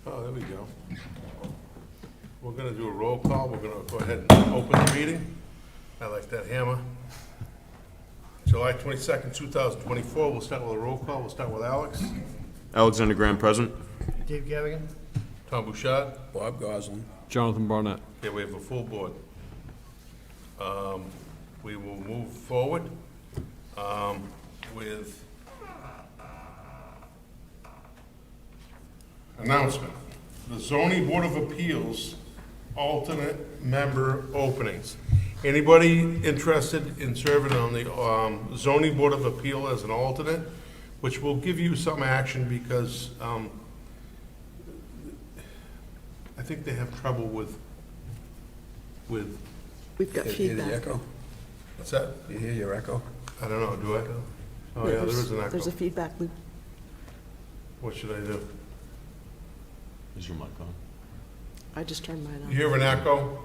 Oh, there we go. We're gonna do a roll call. We're gonna go ahead and open the meeting. I like that hammer. July 22nd, 2024. We'll start with a roll call. We'll start with Alex. Alexander Graham, present. Dave Garrigan? Tom Bouchard. Bob Goslin. Jonathan Barnett. Okay, we have a full board. We will move forward with announcement. The zoning board of appeals alternate member openings. Anybody interested in serving on the zoning board of appeal as an alternate, which will give you some action because I think they have trouble with, We've got You hear the feedback. echo? what's that? You hear your echo? I don't know, do I? Oh, yeah, there is an There's a echo. feedback loop. What should I do? Is your mic on? I just turned mine You on. hear an echo?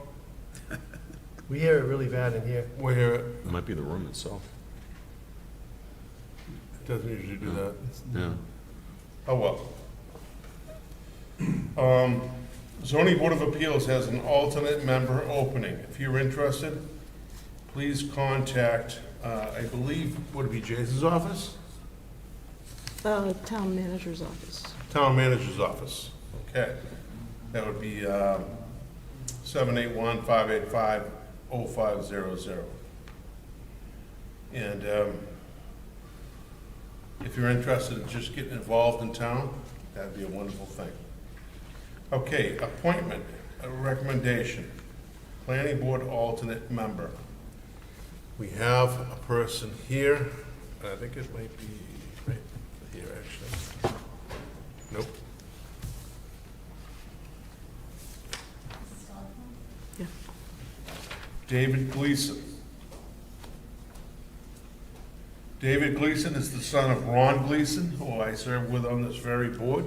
We hear it really bad in here. We hear it. It might be the room itself. It doesn't usually do that. Yeah. Oh, well. Zoning Board of Appeals has an alternate member opening. If you're interested, please contact, I believe, would it be Jason's office? Town manager's office. Town Manager's office. Okay. That would be 781-585-0500. And if you're interested in just getting involved in town, that'd be a wonderful thing. Okay, appointment, a recommendation, planning board alternate member. We have a person here, I think it might be right here, actually. Nope. Yeah. David Gleason. David Gleason is the son of Ron Gleason, who I served with on this very board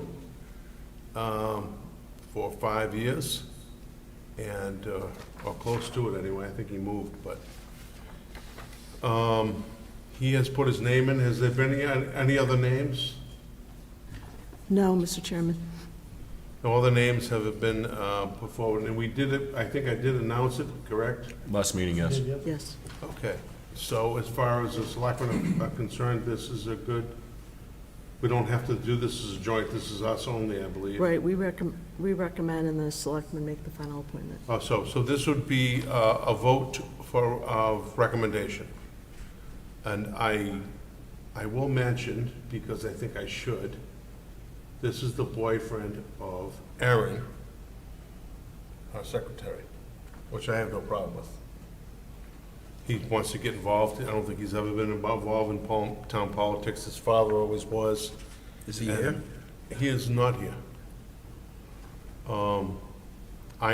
for 5 years, and, or close to it anyway. I think he moved, but he has put his name in. Has there been any other names? No, Mr. Chairman. No other names have been put forward, and we did it, I think I did announce it, correct? Last meeting, yes. Yes. Okay, so as far as the selectmen are concerned, this is a good, we don't have to do this as a joint, this is us only, I believe. Right, we recommend and the selectmen make the final appointment. So this would be a vote for recommendation. And I will mention, because I think I should, this is the boyfriend of Erin, our secretary, which I have no problem with. He wants to get involved. I don't think he's ever been involved in town politics. His father always was. Is he here? He is not here. I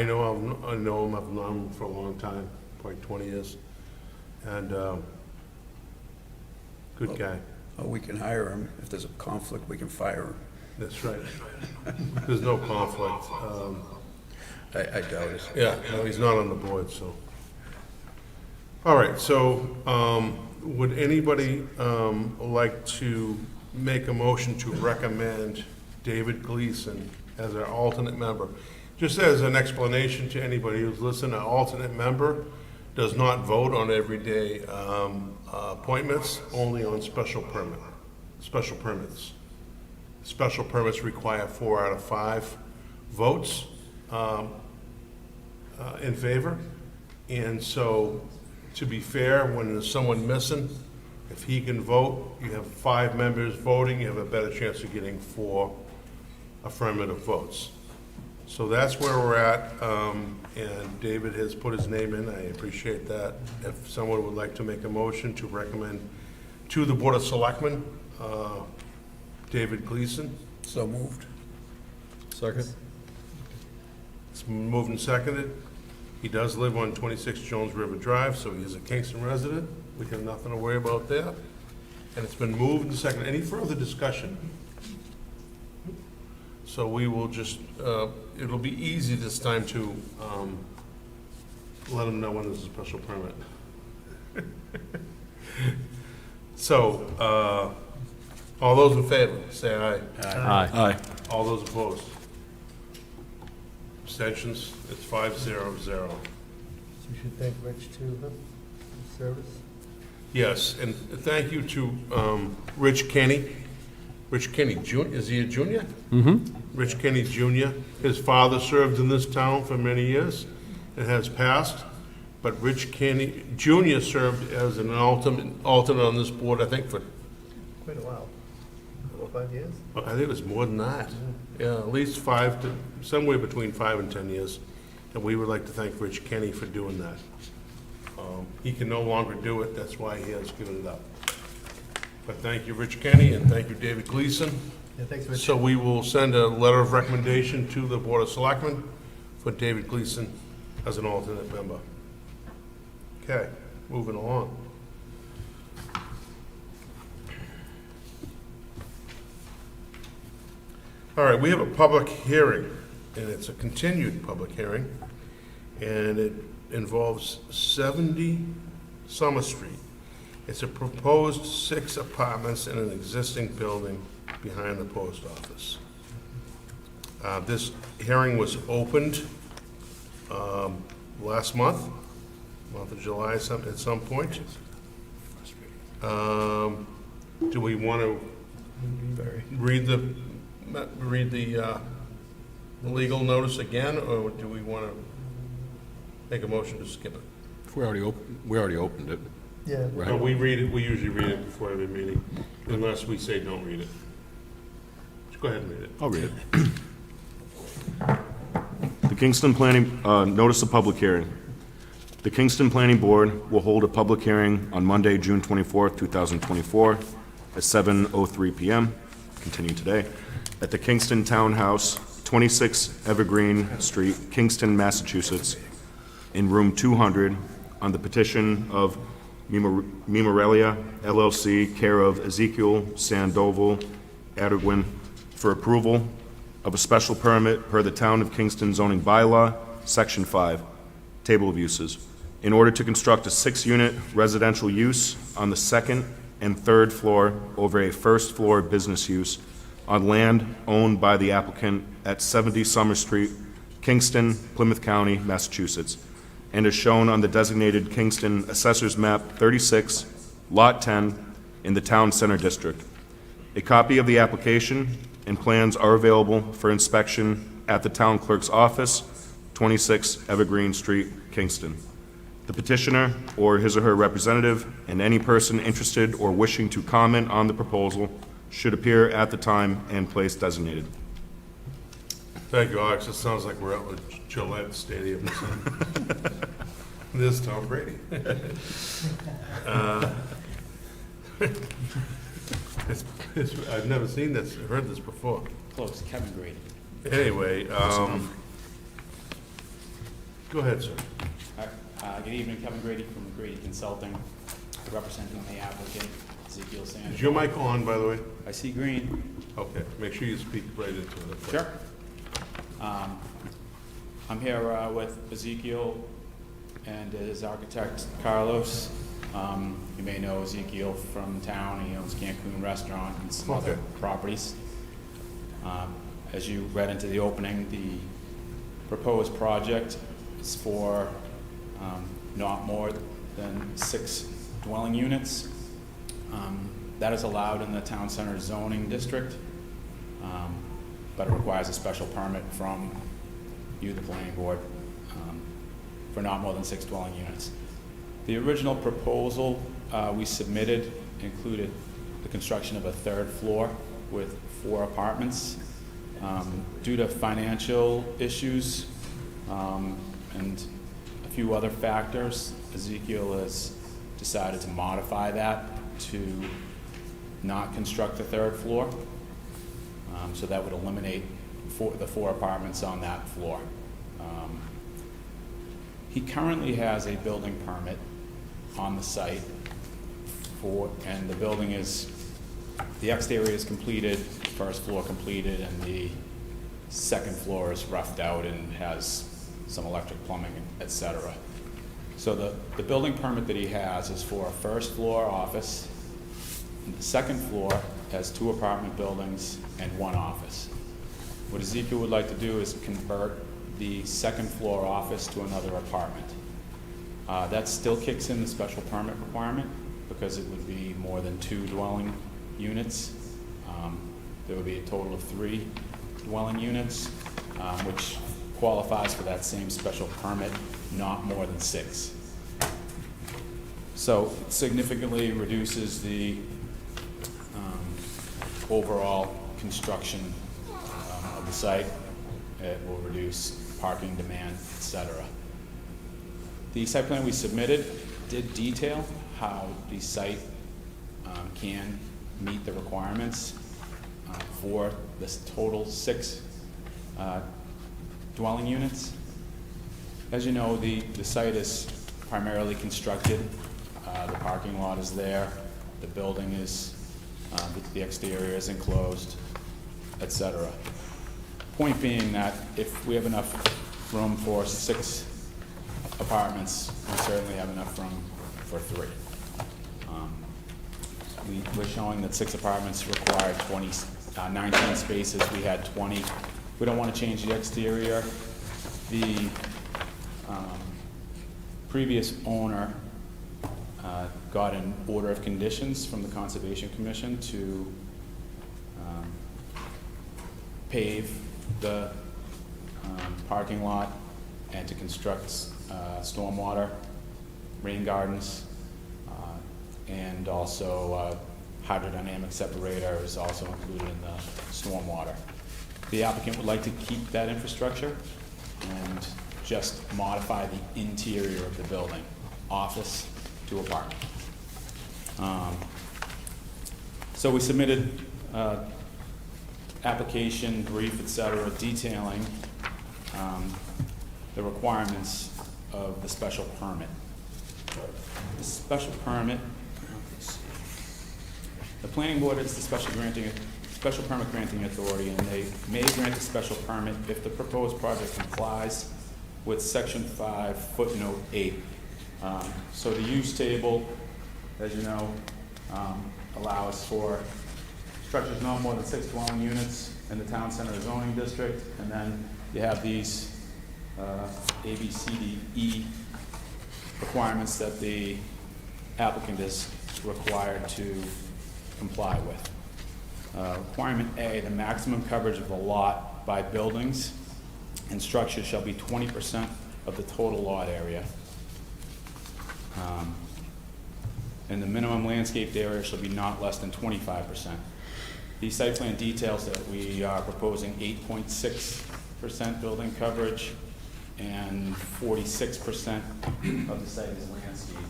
know him. I've known him for a long time, probably 20 years. And good guy. Oh, we can hire him. If there's a conflict, we can fire him. That's right. There's no conflict. I doubt it. Yeah, no, he's not on the board, so. All right, so would anybody like to make a motion to recommend David Gleason as our alternate member? Just as an explanation to anybody who's listening, an alternate member does not vote on everyday appointments, only on special permits. Special permits require 4 out of 5 votes in favor. And so, to be fair, when there's someone missing, if he can vote, you have 5 members voting, you have a better chance of getting 4 affirmative votes. So that's where we're at, and David has put his name in. I appreciate that. If someone would like to make a motion to recommend to the Board of Selectmen, David Gleason. So moved. Second. It's moved and seconded. He does live on 26 Jones River Drive, so he is a Kingston resident. We have nothing to worry about there. And it's been moved and seconded. Any further discussion? So we will just, it'll be easy this time to let him know when there's a special permit. So, all those in favor, say aye. Aye. All those opposed? abstentions. It's 5-0-0. We should thank Rich too, huh, for his service. Yes, and thank you to Rich Kenny. Rich Kenny Jr., is he a junior? Mm-hmm. Rich Kenny Jr. His father served in this town for many years and has passed, but Rich Kenny Jr. served as an alternate on this board, I think, for, Quite a while. About 5 years? I think it was more than that. Yeah, at least 5 to, somewhere between 5 and 10 years. And we would like to thank Rich Kenny for doing that. He can no longer do it, that's why he has given it up. But thank you, Rich Kenny, and thank you, David Gleason. Yeah, thanks, Rich. So we will send a letter of recommendation to the Board of Selectmen for David Gleason as an alternate member. Okay, moving along. All right, we have a public hearing, and it's a continued public hearing, and it involves 70 Summer Street. It's a proposed 6 apartments in an existing building behind the post office. This hearing was opened last month of July, at some point. Do we want to read the legal notice again, or do we want to make a motion to skip it? We already opened it. Yeah. Right. No, we read it, we usually read it before every meeting, unless we say don't read it. Just go ahead and read it. I'll read it. The Kingston Planning, notice of public hearing. The Kingston Planning Board will hold a public hearing on Monday, June 24th, 2024, at 7:03 PM, continue today, at the Kingston Townhouse, 26 Evergreen Street, Kingston, Massachusetts, in room 200, on the petition of Memorelia LLC, care of Ezekiel Sandoval Adwin, for approval of a special permit per the Town of Kingston zoning bylaw, Section 5, Table of Uses, in order to construct a 6-unit residential use on the second and third floor over a first-floor business use on land owned by the applicant at 70 Summer Street, Kingston, Plymouth County, Massachusetts, and is shown on the designated Kingston Assessor's Map 36, Lot 10, in the Town Center District. A copy of the application and plans are available for inspection at the Town Clerk's Office, 26 Evergreen Street, Kingston. The petitioner, or his or her representative, and any person interested or wishing to comment on the proposal should appear at the time and place designated. Thank you, Alex. It sounds like we're at the Gillette Stadium or something. This is Tom Brady. I've never seen this, heard this before. Close, Kevin Grady. Anyway, go ahead, sir. Good evening, Kevin Grady from Grady Consulting, representing the applicant, Ezekiel Sandoval. Is your mic on, by the way? I see green. Okay, make sure you speak right into it. Sure. I'm here with Ezekiel and his architect, Carlos. You may know Ezekiel from town. He owns Cancun Restaurant and some other Okay. properties. As you read into the opening, the proposed project is for not more than 6 dwelling units. That is allowed in the town center zoning district, but it requires a special permit from you, the planning board, for not more than 6 dwelling units. The original proposal we submitted included the construction of a 3rd floor with 4 apartments. Due to financial issues and a few other factors, Ezekiel has decided to modify that to not construct the 3rd floor. So that would eliminate the 4 apartments on that floor. He currently has a building permit on the site and the building is, the exterior is completed, 1st floor completed, and the 2nd floor is roughed out and has some electric plumbing, etc. So the building permit that he has is for a 1st floor office. And the 2nd floor has 2 apartment buildings and 1 office. What Ezekiel would like to do is convert the second floor office to another apartment. That still kicks in the special permit requirement because it would be more than 2 dwelling units. There would be a total of 3 dwelling units, which qualifies for that same special permit, not more than 6. So it significantly reduces the overall construction of the site. It will reduce parking demand, etc. The site plan we submitted did detail how the site can meet the requirements for this total 6 dwelling units. As you know, the site is primarily constructed. The parking lot is there. The building is, the exterior is enclosed, etc. Point being that if we have enough room for 6 apartments, we certainly have enough room for 3. We're showing that 6 apartments require 19 spaces. We had 20. We don't want to change the exterior. The previous owner got an order of conditions from the Conservation Commission to pave the parking lot and to construct stormwater, rain gardens, and also hydrodynamic separator is also included in the stormwater. The applicant would like to keep that infrastructure and just modify the interior of the building, office to apartment. So we submitted application, brief, etc., detailing the requirements of the special permit. The special permit, the planning board is the special permit granting authority, and they may grant a special permit if the proposed project complies with section 5, footnote 8. So the use table, as you know, allows for structures no more than 6 dwelling units in the town center zoning district, and then you have these A, B, C, D, E requirements that the applicant is required to comply with. Requirement A, the maximum coverage of the lot by buildings and structures shall be 20% of the total lot area. And the minimum landscaped area shall be not less than 25%. The site plan details that we are proposing 8.6% building coverage and 46% of the site is landscaped.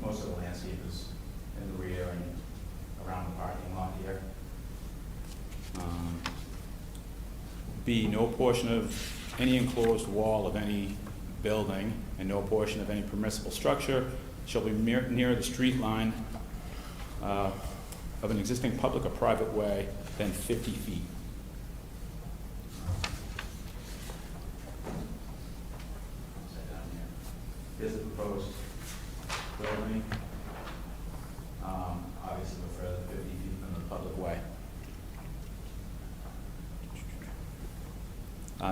Most of the landscape is in the rear and around the parking lot here. B, no portion of any enclosed wall of any building and no portion of any permissible structure shall be nearer the street line of an existing public or private way than 50 feet. Here's the proposed building. Obviously, no further than 50 feet from the public way.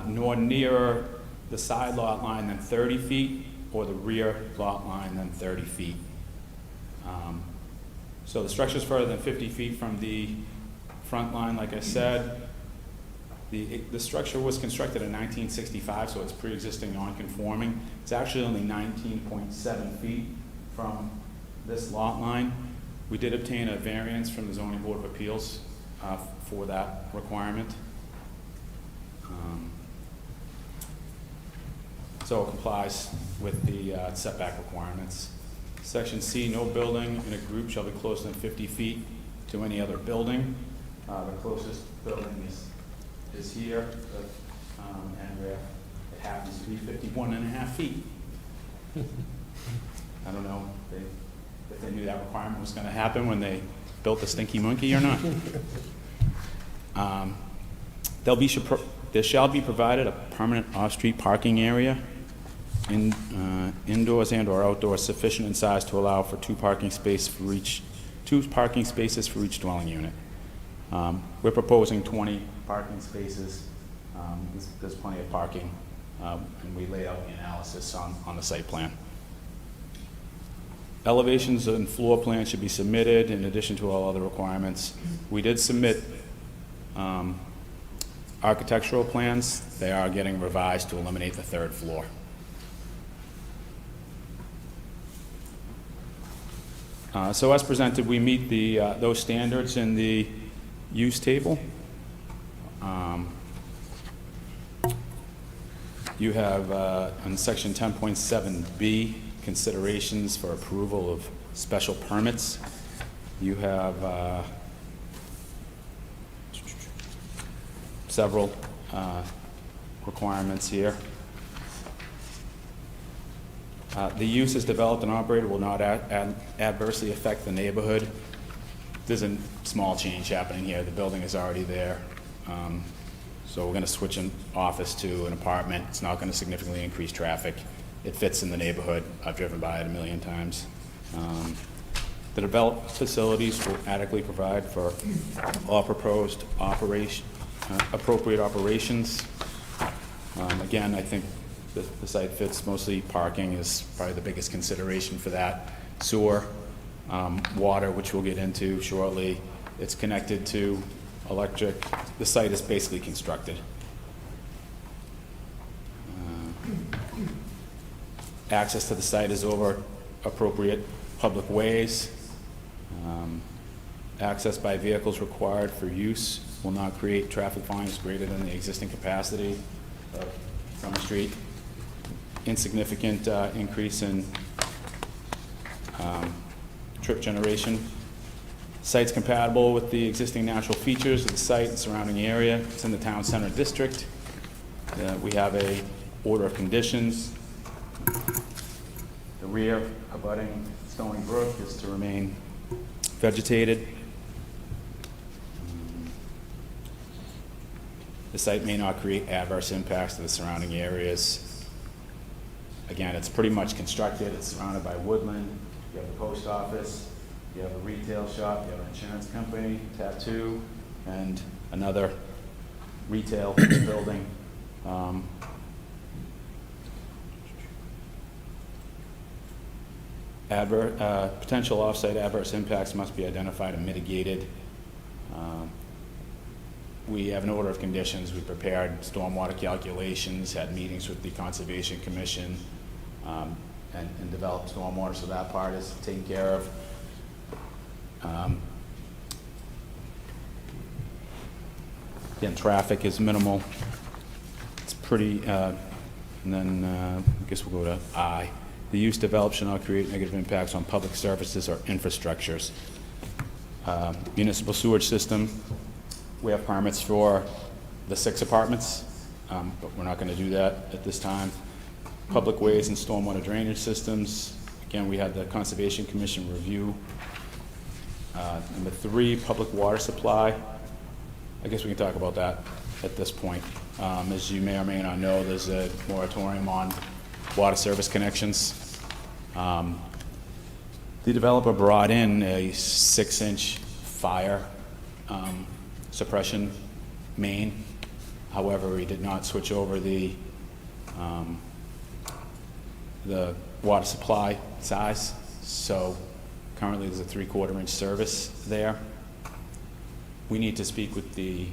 Nor nearer the side lot line than 30 feet or the rear lot line than 30 feet. So the structure is further than 50 feet from the front line, like I said. The structure was constructed in 1965, so it's pre-existing non-conforming. It's actually only 19.7 feet from this lot line. We did obtain a variance from the Zoning Board of Appeals for that requirement. So it complies with the setback requirements. Section C, no building in a group shall be closer than 50 feet to any other building. The closest building is here, and it happens to be 51.5 feet. I don't know if they knew that requirement was going to happen when they built the Stinky Monkey or not. There shall be provided a permanent off-street parking area, indoors and or outdoors, sufficient in size to allow for 2 parking spaces for each dwelling unit. We're proposing 20 parking spaces There's plenty of parking, and we laid out the analysis on the site plan. Elevations and floor plans should be submitted in addition to all other requirements. We did submit architectural plans. They are getting revised to eliminate the third floor. So as presented, we meet those standards in the use table. You have on section 10.7B, considerations for approval of special permits. You have several requirements here. The use as developed and operated will not adversely affect the neighborhood. There's a small change happening here. The building is already there. So we're going to switch an office to an apartment. It's not going to significantly increase traffic. It fits in the neighborhood. I've driven by it a million times. The developed facilities will adequately provide for all proposed appropriate operations. Again, I think the site fits. Mostly parking is probably the biggest consideration for that. Sewer, water, which we'll get into shortly. It's connected to electric. The site is basically constructed. Access to the site is over appropriate public ways. Access by vehicles required for use will not create traffic volumes greater than the existing capacity of Summer Street. Insignificant increase in trip generation. Site's compatible with the existing natural features of the site and surrounding area. It's in the town center district. We have a order of conditions. The rear abutting Stony Brook is to remain vegetated. The site may not create adverse impacts to the surrounding areas. Again, it's pretty much constructed. It's surrounded by woodland. You have the post office. You have a retail shop. You have an insurance company, tattoo, and another retail building. Potential off-site adverse impacts must be identified and mitigated. We have an order of conditions. We prepared stormwater calculations, had meetings with the Conservation Commission, and developed stormwater, so that part is taken care of. Again, traffic is minimal. It's pretty, and then I guess we'll go to I. The use developed shall not create negative impacts on public services or infrastructures. Municipal sewage system, we have permits for the 6 apartments, but we're not going to do that at this time. Public ways and stormwater drainage systems. Again, we had the Conservation Commission review. Number 3, public water supply. I guess we can talk about that at this point. As you may or may not know, there's a moratorium on water service connections. The developer brought in a 6-inch fire suppression main. However, he did not switch over the water supply size. So currently there's a 3/4 inch service there. We need to speak with the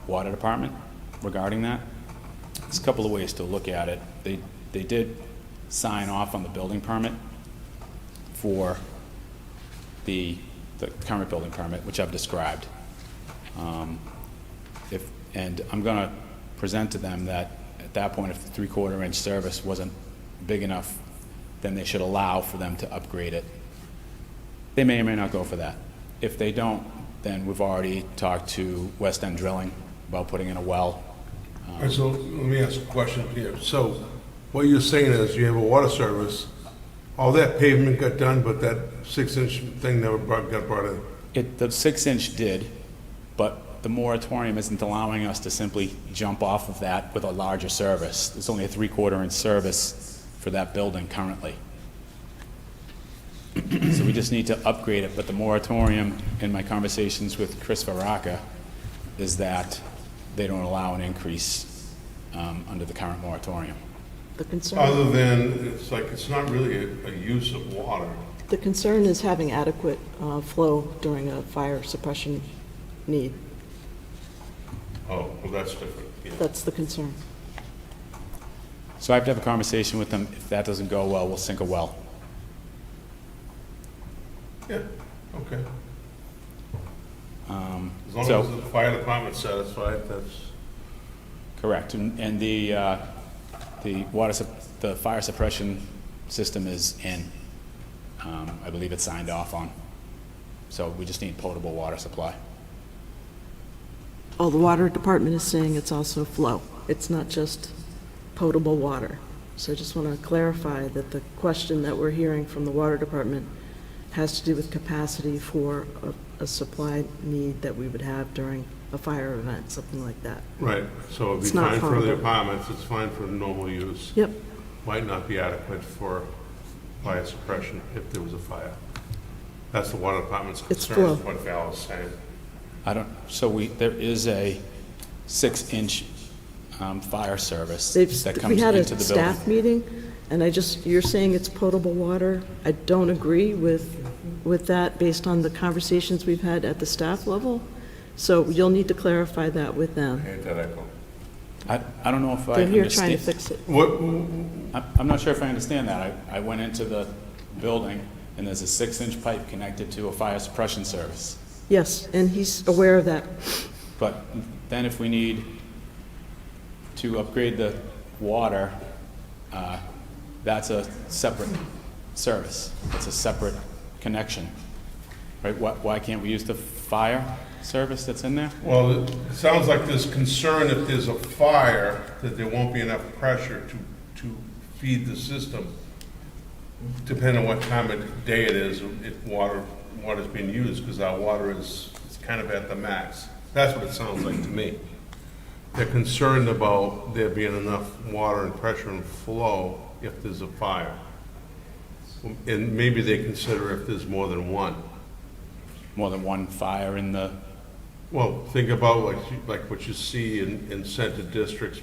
water department regarding that. There's a couple of ways to look at it. They did sign off on the building permit for the current building permit, which I've described. And I'm going to present to them that at that point, if the 3/4 inch service wasn't big enough, then they should allow for them to upgrade it. They may or may not go for that. If they don't, then we've already talked to West End Drilling about putting in a well. All right, so let me ask a question here. So what you're saying is you have a water service, all that pavement got done, but that 6-inch thing never got brought in? The 6-inch did, but the moratorium isn't allowing us to simply jump off of that with a larger service. There's only a 3/4 inch service for that building currently. So we just need to upgrade it, but the moratorium, in my conversations with Chris Varaka, is that they don't allow an increase under the current moratorium. The concern, Other than, it's like, it's not really a use of water. the concern is having adequate flow during a fire suppression need. Oh, well, that's different, yeah. That's the concern. So I have to have a conversation with them. If that doesn't go well, we'll sink a well. Yeah, okay. As long So- as the fire department's satisfied, that's, Correct, and the the fire suppression system is in. I believe it's signed off on. So we just need potable water supply. Oh, the water department is saying it's also flow. It's not just potable water. So I just want to clarify that the question that we're hearing from the water department has to do with capacity for a supply need that we would have during a fire event, something like that. right, so it'd It's be not fine for the potable. apartments, it's fine for normal use. Yep, Might not be adequate for fire suppression if there was a fire. That's the water department's It's concern, is flow. what Val is saying. There is a 6-inch fire service they've, that we comes had a into the building. staff meeting, and you're saying it's potable water. I don't agree with that based on the conversations we've had at the staff level. So you'll need to clarify that with them. Hate that echo. I don't know if I They're here trying to understand. fix it. What, I'm not sure if I understand that. I went into the building and there's a 6-inch pipe connected to a fire suppression service. Yes, and he's aware of that. But then if we need to upgrade the water, that's a separate service. It's a separate connection, right? Why can't we use the fire service that's in there? well, it sounds like there's concern if there's a fire, that there won't be enough pressure to feed the system, depending on what time of day it is, if water's being used, because our water is kind of at the max. That's what it sounds like to me. They're concerned about there being enough water and pressure and flow if there's a fire. And maybe they consider if there's more than one. More than one fire in the, Well, think about like what you see in center districts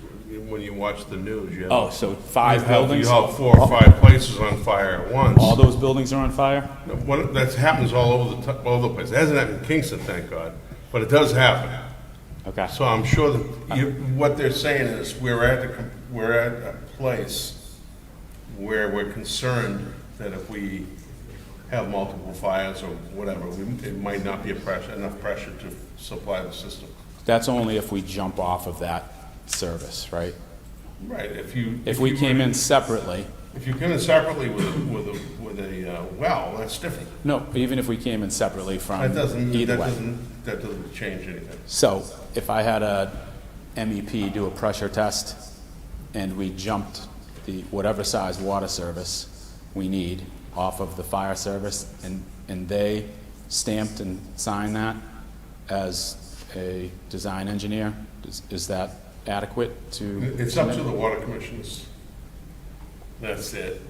when you watch the news. You have- oh, so 5 you have- buildings? You have 4 or 5 places on fire at once. All those buildings are on fire? That happens all over the place. It hasn't happened in Kingston, thank God, but it does happen. Okay. So I'm sure that what they're saying is we're at a place where we're concerned that if we have multiple fires or whatever, it might not be enough pressure to supply the system. That's only if we jump off of that service, right? Right, If we came in separately, If you come in separately with a well, that's different. no, even if we came in separately from either way. That doesn't change anything. So if I had a MEP do a pressure test and we jumped the whatever size water service we need off of the fire service and they stamped and signed that as a design engineer, is that adequate to? It's up to the water commissioners. That's it.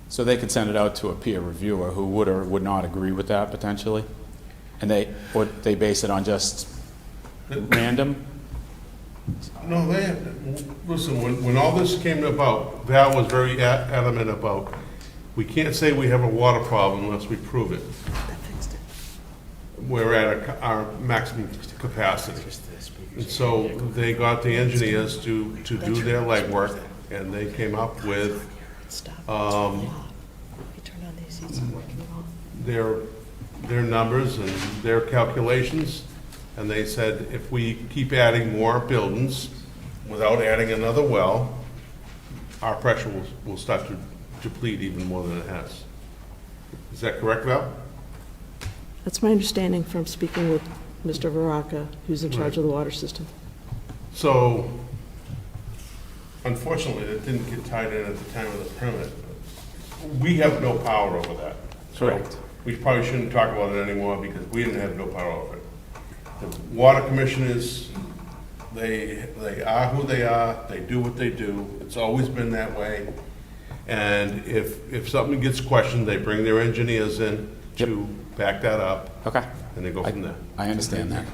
So they could send it out to a peer reviewer who would or would not agree with that potentially? And they base it on just random? No, they have, listen, when all this came about, Val was very adamant about, we can't say we have a water problem unless we prove it. We're at our maximum capacity. And so they got the engineers to do their legwork, and they came up with their numbers and their calculations, and they said if we keep adding more buildings without adding another well, our pressure will start to deplete even more than it has. Is that correct, Val? That's my understanding from speaking with Mr. Varaka, who's in charge of the water system. So, unfortunately, it didn't get tied in at the time of the permit. We have no power over that. So Correct. we probably shouldn't talk about it anymore because we didn't have no power over it. The water commissioners, they are who they are, they do what they do. It's always been that way. And if something gets questioned, they bring their engineers in to back that up, Okay, and they go from there. I understand that.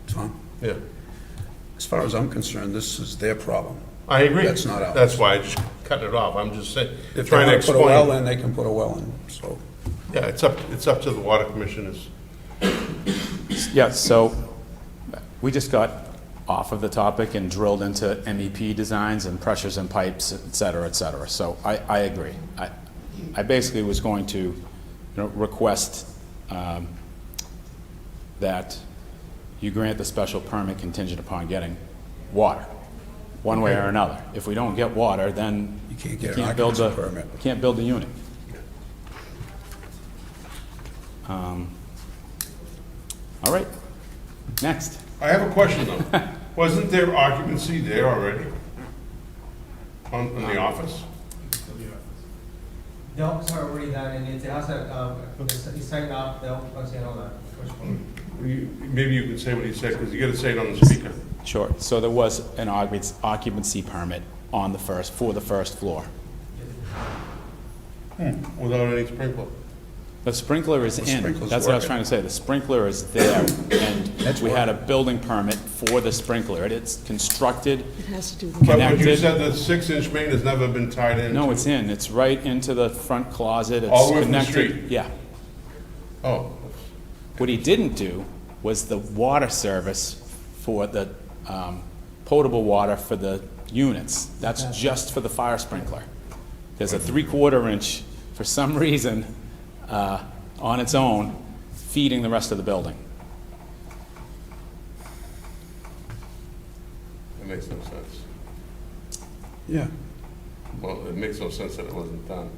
Tom? Yeah. As far as I'm concerned, this is their problem. I agree. That's not ours. That's why I just cut it off. I'm just saying, If they trying to want to put a well explain. in, they can put a well in, so. Yeah, it's up to the water commissioners. Yeah, so we just got off of the topic and drilled into MEP designs and pressures and pipes, et cetera, et cetera. So I agree. I basically was going to, request that you grant the special permit contingent upon getting water, one way or another. If we don't get water, then You can't get an you can't build occupancy the, permit. can't build the unit. All right, next. I have a question though. Wasn't there occupancy there already? On the office? The office are already there, and it has it's signed up, the occupancy and all that. First one. Maybe you can say what he said, because you gotta say it on the speaker. Sure, so there was an occupancy permit on the for the first floor. Without any sprinkler. The sprinkler is The in, sprinkler's that's what I was working. trying to say, the sprinkler is there, and we had a building permit for the sprinkler, it's constructed, It has to do with, But when you Connected. said the 6-inch main has never been tied in. no, it's in, it's right into the front closet, it's All the way from the connected. street? Yeah, Oh, what he didn't do was the water service for the potable water for the units, that's just for the fire sprinkler. There's a 3/4 inch, for some reason, on its own, feeding the rest of the building. it makes no sense. Yeah. Well, it makes no sense that it wasn't done.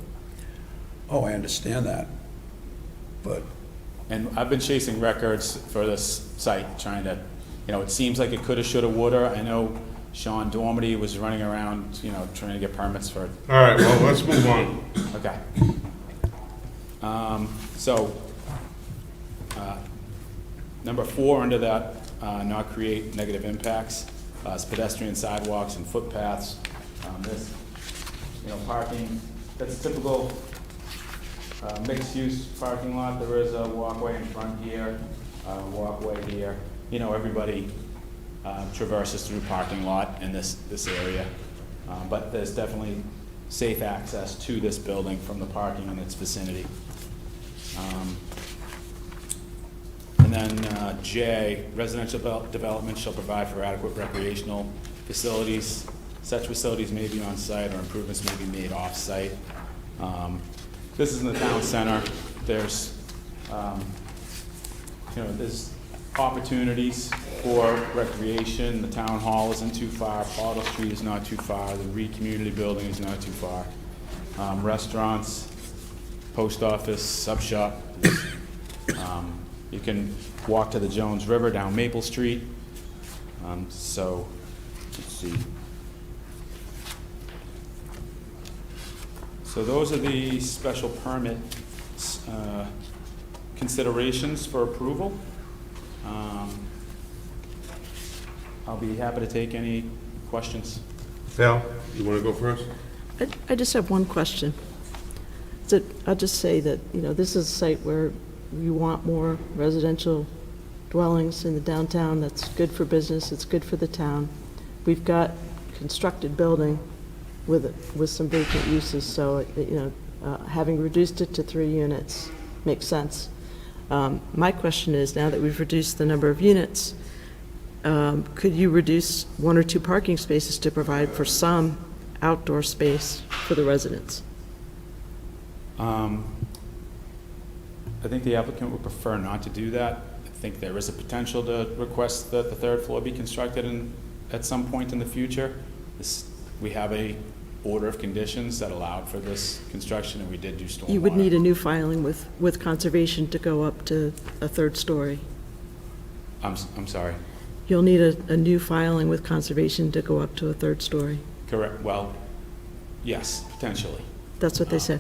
Oh, I understand that. But And I've been chasing records for this site, trying to, it seems like it coulda, shoulda, woulda. I know Sean Dormady was running around, trying to get permits for, All right, well, let's move on. okay. So, number 4 under that, not create negative impacts, is pedestrian sidewalks and footpaths. This, parking, that's typical mixed-use parking lot. There is a walkway in front here, a walkway here. Everybody traverses through parking lot in this area. But there's definitely safe access to this building from the parking in its vicinity. And then J, residential development shall provide for adequate recreational facilities. Such facilities may be on-site or improvements may be made off-site. This is in the town center. There's, there's opportunities for recreation. The town hall isn't too far. Bottle Street is not too far. The Reed Community Building is not too far. Restaurants, post office, sub shop. You can walk to the Jones River down Maple Street. So, let's see. So those are the special permit considerations for approval. I'll be happy to take any questions. Val, you wanna go first? I just have one question. So I'll just say that, this is a site where you want more residential dwellings in the downtown. That's good for business, it's good for the town. We've got constructed building with some vacant uses, so, having reduced it to 3 units makes sense. My question is, now that we've reduced the number of units, could you reduce 1 or 2 parking spaces to provide for some outdoor space for the residents? I think the applicant would prefer not to do that. I think there is a potential to request that the 3rd floor be constructed at some point in the future. We have a order of conditions that allowed for this construction, and we did do stormwater. You would need a new filing with conservation to go up to a 3rd story. I'm sorry. You'll need a new filing with conservation to go up to a 3rd story. Correct, well, yes, potentially. That's what they said.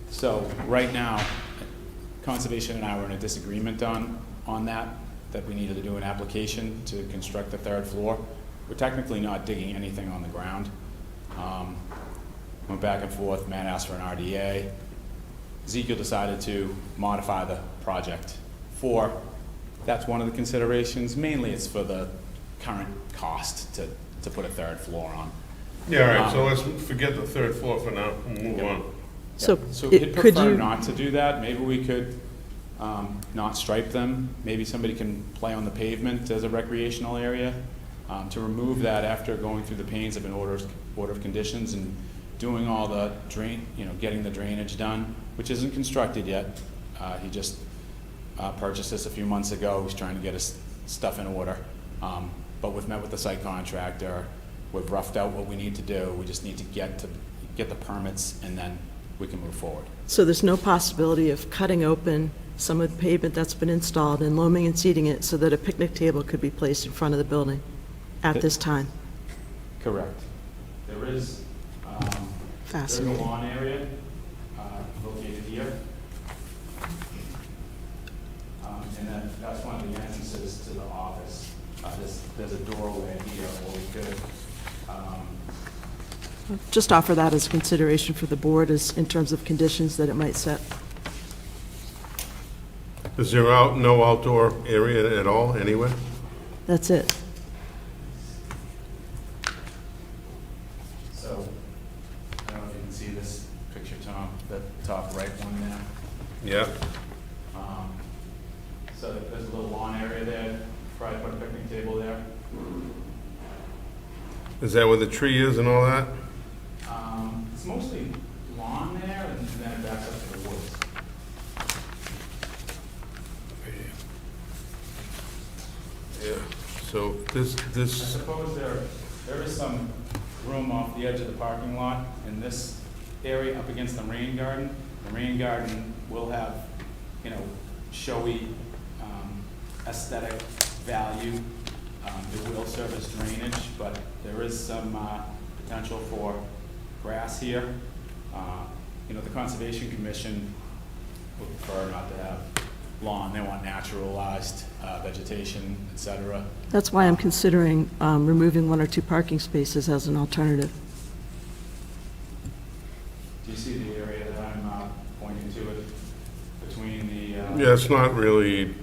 So, right now, Conservation and I were in a disagreement on that we needed to do an application to construct the 3rd floor. We're technically not digging anything on the ground. Went back and forth, Matt asked for an RDA. Ezekiel decided to modify the project that's one of the considerations. Mainly it's for the current cost to put a third floor on. Yeah, all right, so let's forget the third floor for now, and move on. So So it- he'd could prefer you, not to do that. Maybe we could not stripe them. Maybe somebody can play on the pavement as a recreational area. To remove that after going through the pains of an order of conditions and doing all the drain, getting the drainage done, which isn't constructed yet. He just purchased this a few months ago. He's trying to get his stuff in order. But we've met with the site contractor. We've roughed out what we need to do. We just need to get the permits, and then we can move forward. so there's no possibility of cutting open some of the pavement that's been installed and loaming and seeding it so that a picnic table could be placed in front of the building at this time? Correct. There is, there's a Fascinating. lawn area located here. And then that's one of the entrances to the office. There's a doorway here where we could, Just offer that as a consideration for the board as in terms of conditions that it might set. Is there no outdoor area at all, anywhere? That's it. so, I don't know if you can see this picture, Tom, the top right one there. Yeah, So there's a little lawn area there, probably put a picnic table there. is that where the tree is and all that? It's mostly lawn there, and then it backs up to the woods. Yeah, so I suppose there is some room off the edge of the parking lot in this area up against the rain garden. The rain garden will have, showy aesthetic value. It will serve as drainage, but there is some potential for grass here. The Conservation Commission would prefer not to have lawn. They want naturalized vegetation, et cetera. That's why I'm considering removing 1 or 2 parking spaces as an alternative. Do you see the area that I'm pointing to it between the? Yeah, it's not really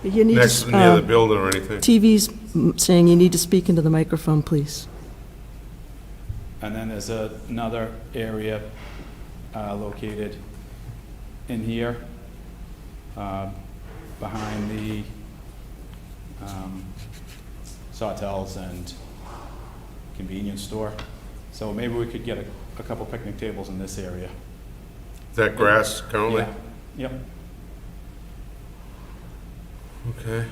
You need next to, near the building or anything. TV's saying you need to speak into the microphone, please. And then there's another area located in here, behind the Sawtells and convenience store. So maybe we could get a couple picnic tables in this area. Is that grass currently? Yeah. Yep. Okay.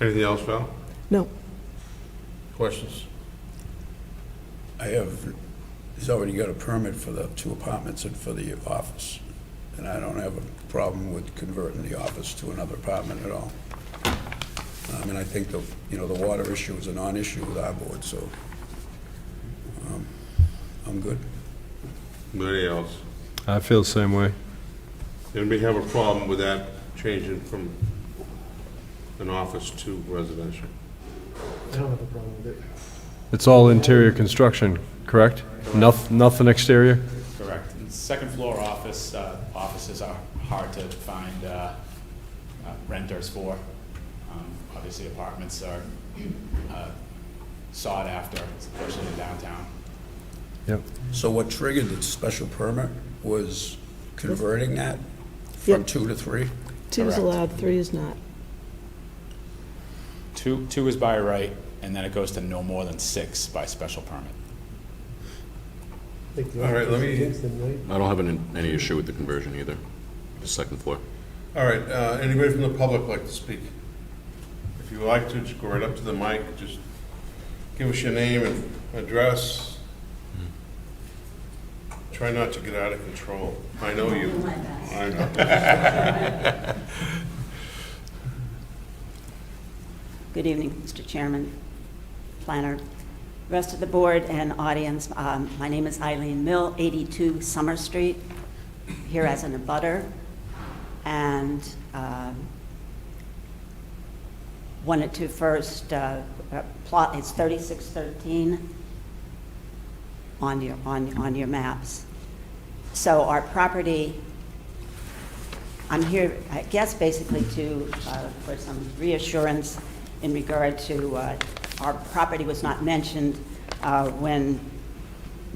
Anything else, Val? No, Questions? He's already got a permit for the 2 apartments and for the office. And I don't have a problem with converting the office to another apartment at all. And I think the water issue is a non-issue with our board, so I'm good. Anybody else? I feel the same way. Anybody have a problem with that changing from an office to residential? I don't have a problem with it. It's all interior construction, correct? Nothing exterior? Correct. And second floor offices are hard to find renters for. Obviously, apartments are sought after, especially in downtown. Yep. So what triggered the special permit was converting that from Yep. 2 to 3? 2 is Correct. allowed, 3 is not. Two is by right, and then it goes to no more than 6 by special permit. Like the All right, let me- Kingston, right? I don't have any issue with the conversion either, the second floor. All right, anybody from the public like to speak? If you would like to, just go right up to the mic, just give us your name and address. Try not to get out of control. I know you. I know. Good evening, Mr. Chairman, planner, rest of the board and audience. My name is Eileen Mill, 82 Summer Street, here as an abutter. And wanted to first plot, it's 3613 on your maps. So our property, I'm here, I guess, basically for some reassurance in regard to, our property was not mentioned when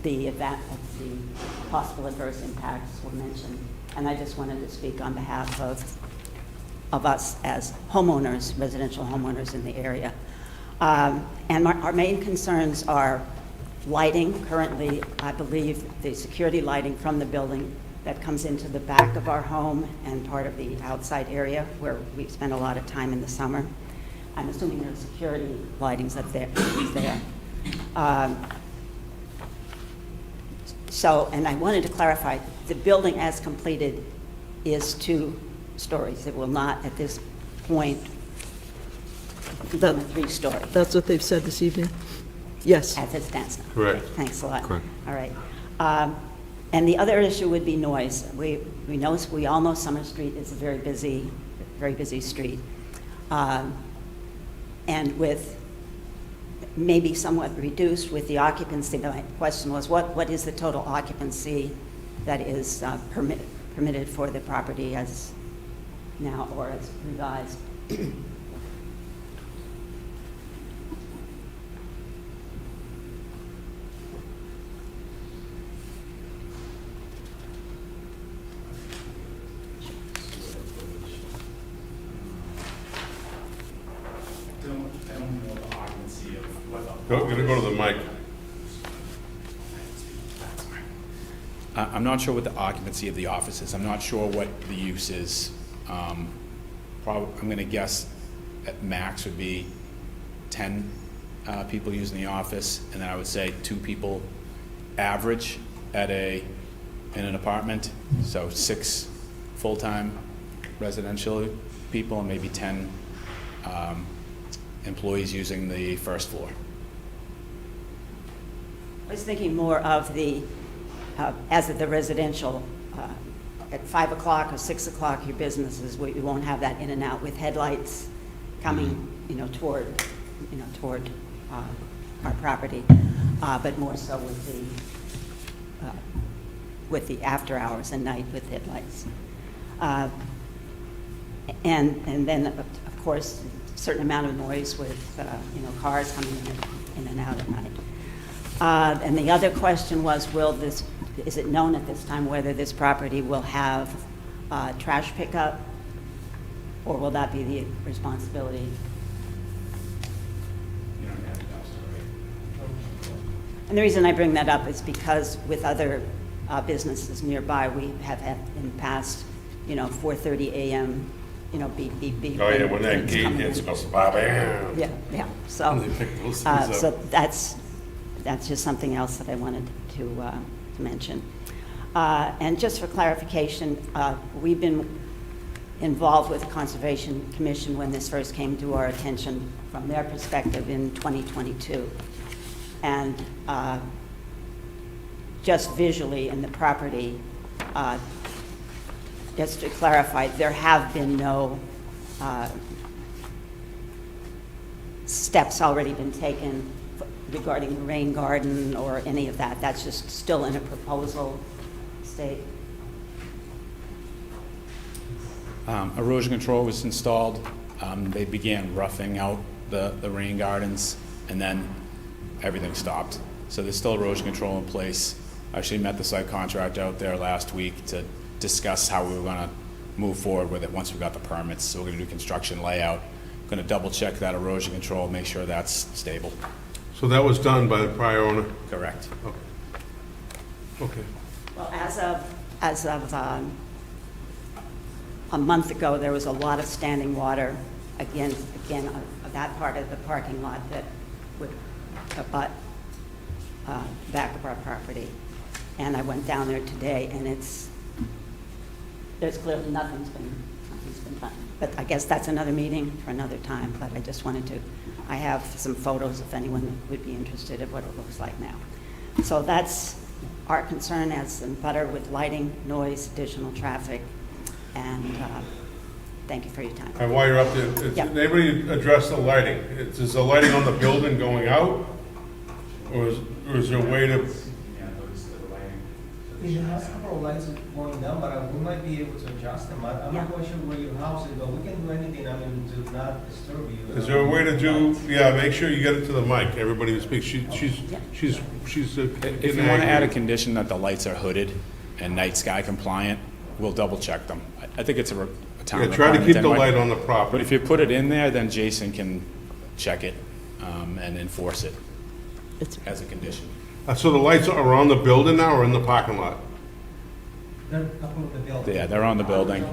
the possible adverse impacts were mentioned. And I just wanted to speak on behalf of us as homeowners, residential homeowners in the area. And our main concerns are lighting. Currently, I believe the security lighting from the building that comes into the back of our home and part of the outside area where we spend a lot of time in the summer. I'm assuming there's security lightings up there. So, and I wanted to clarify, the building as completed is 2 stories. It will not, at this point, become a 3-story. That's what they've said this evening? Yes. As it stands now. Correct. Thanks a lot. Correct. All right. And the other issue would be noise. We all know Summer Street is a very busy street. And with maybe somewhat reduced with the occupancy, my question was, what is the total occupancy that is permitted for the property as now or as revised? I don't know the occupancy of what the. Gonna go to the mic. I'm not sure what the occupancy of the office is. I'm not sure what the use is. Probably, I'm gonna guess at max would be 10 people using the office, and then I would say 2 people average in an apartment. So 6 full-time residential people and maybe 10 employees using the first floor. I was thinking more of as of the residential, at 5 o'clock or 6 o'clock, your businesses, you won't have that in and out with headlights coming, toward our property, but more so with the after hours and night with headlights. And then, of course, a certain amount of noise with, cars coming in and out at night. And the other question was, is it known at this time whether this property will have trash pickup, or will that be the responsibility? And the reason I bring that up is because with other businesses nearby, we have had in the past, 4:30 a.m., beep, beep, beep. Oh, yeah, when that things gate coming hits, in. it goes bam. Yeah, so, They pick those things up. so that's just something else that I wanted to mention. And just for clarification, we've been involved with the Conservation Commission when this first came to our attention from their perspective in 2022. And just visually in the property, just to clarify, there have been no steps already been taken regarding the rain garden or any of that. That's just still in a proposal state. Erosion control was installed. They began roughing out the rain gardens, and then everything stopped. So there's still erosion control in place. I actually met the site contractor out there last week to discuss how we were going to move forward with it once we got the permits. So we're going to do construction layout. Going to double check that erosion control, make sure that's stable. So that was done by the prior owner? Correct. Okay. Well, as of a month ago, there was a lot of standing water, again, that part of the parking lot that would abut back of our property. And I went down there today, and there's clearly nothing's been done. But I guess that's another meeting for another time, but I just wanted to, I have some photos if anyone would be interested in what it looks like now. So that's our concern as in butter with lighting, noise, additional traffic, and thank you for your time. And while you're up there, Yeah. did anybody address the lighting? Is the lighting on the building going out? Or is there a way to, Yeah, notice the lighting. It has a couple of lights going down, but we might be able to adjust them. I'm Yeah. not quite sure where your house is, but we can do anything, I mean, to not disturb you. Is there a way to do, yeah, make sure you get it to the mic, everybody who speaks, she's If getting you want to add a angry. condition that the lights are hooded and night sky compliant, we'll double check them. I think it's a town Yeah, requirement. try to keep the anyway. light on the But property. if you put it in there, then Jason can check it and enforce it It's, as a condition. So the lights are on the building now or in the parking lot? There are a couple of the buildings. Yeah, they're on the building.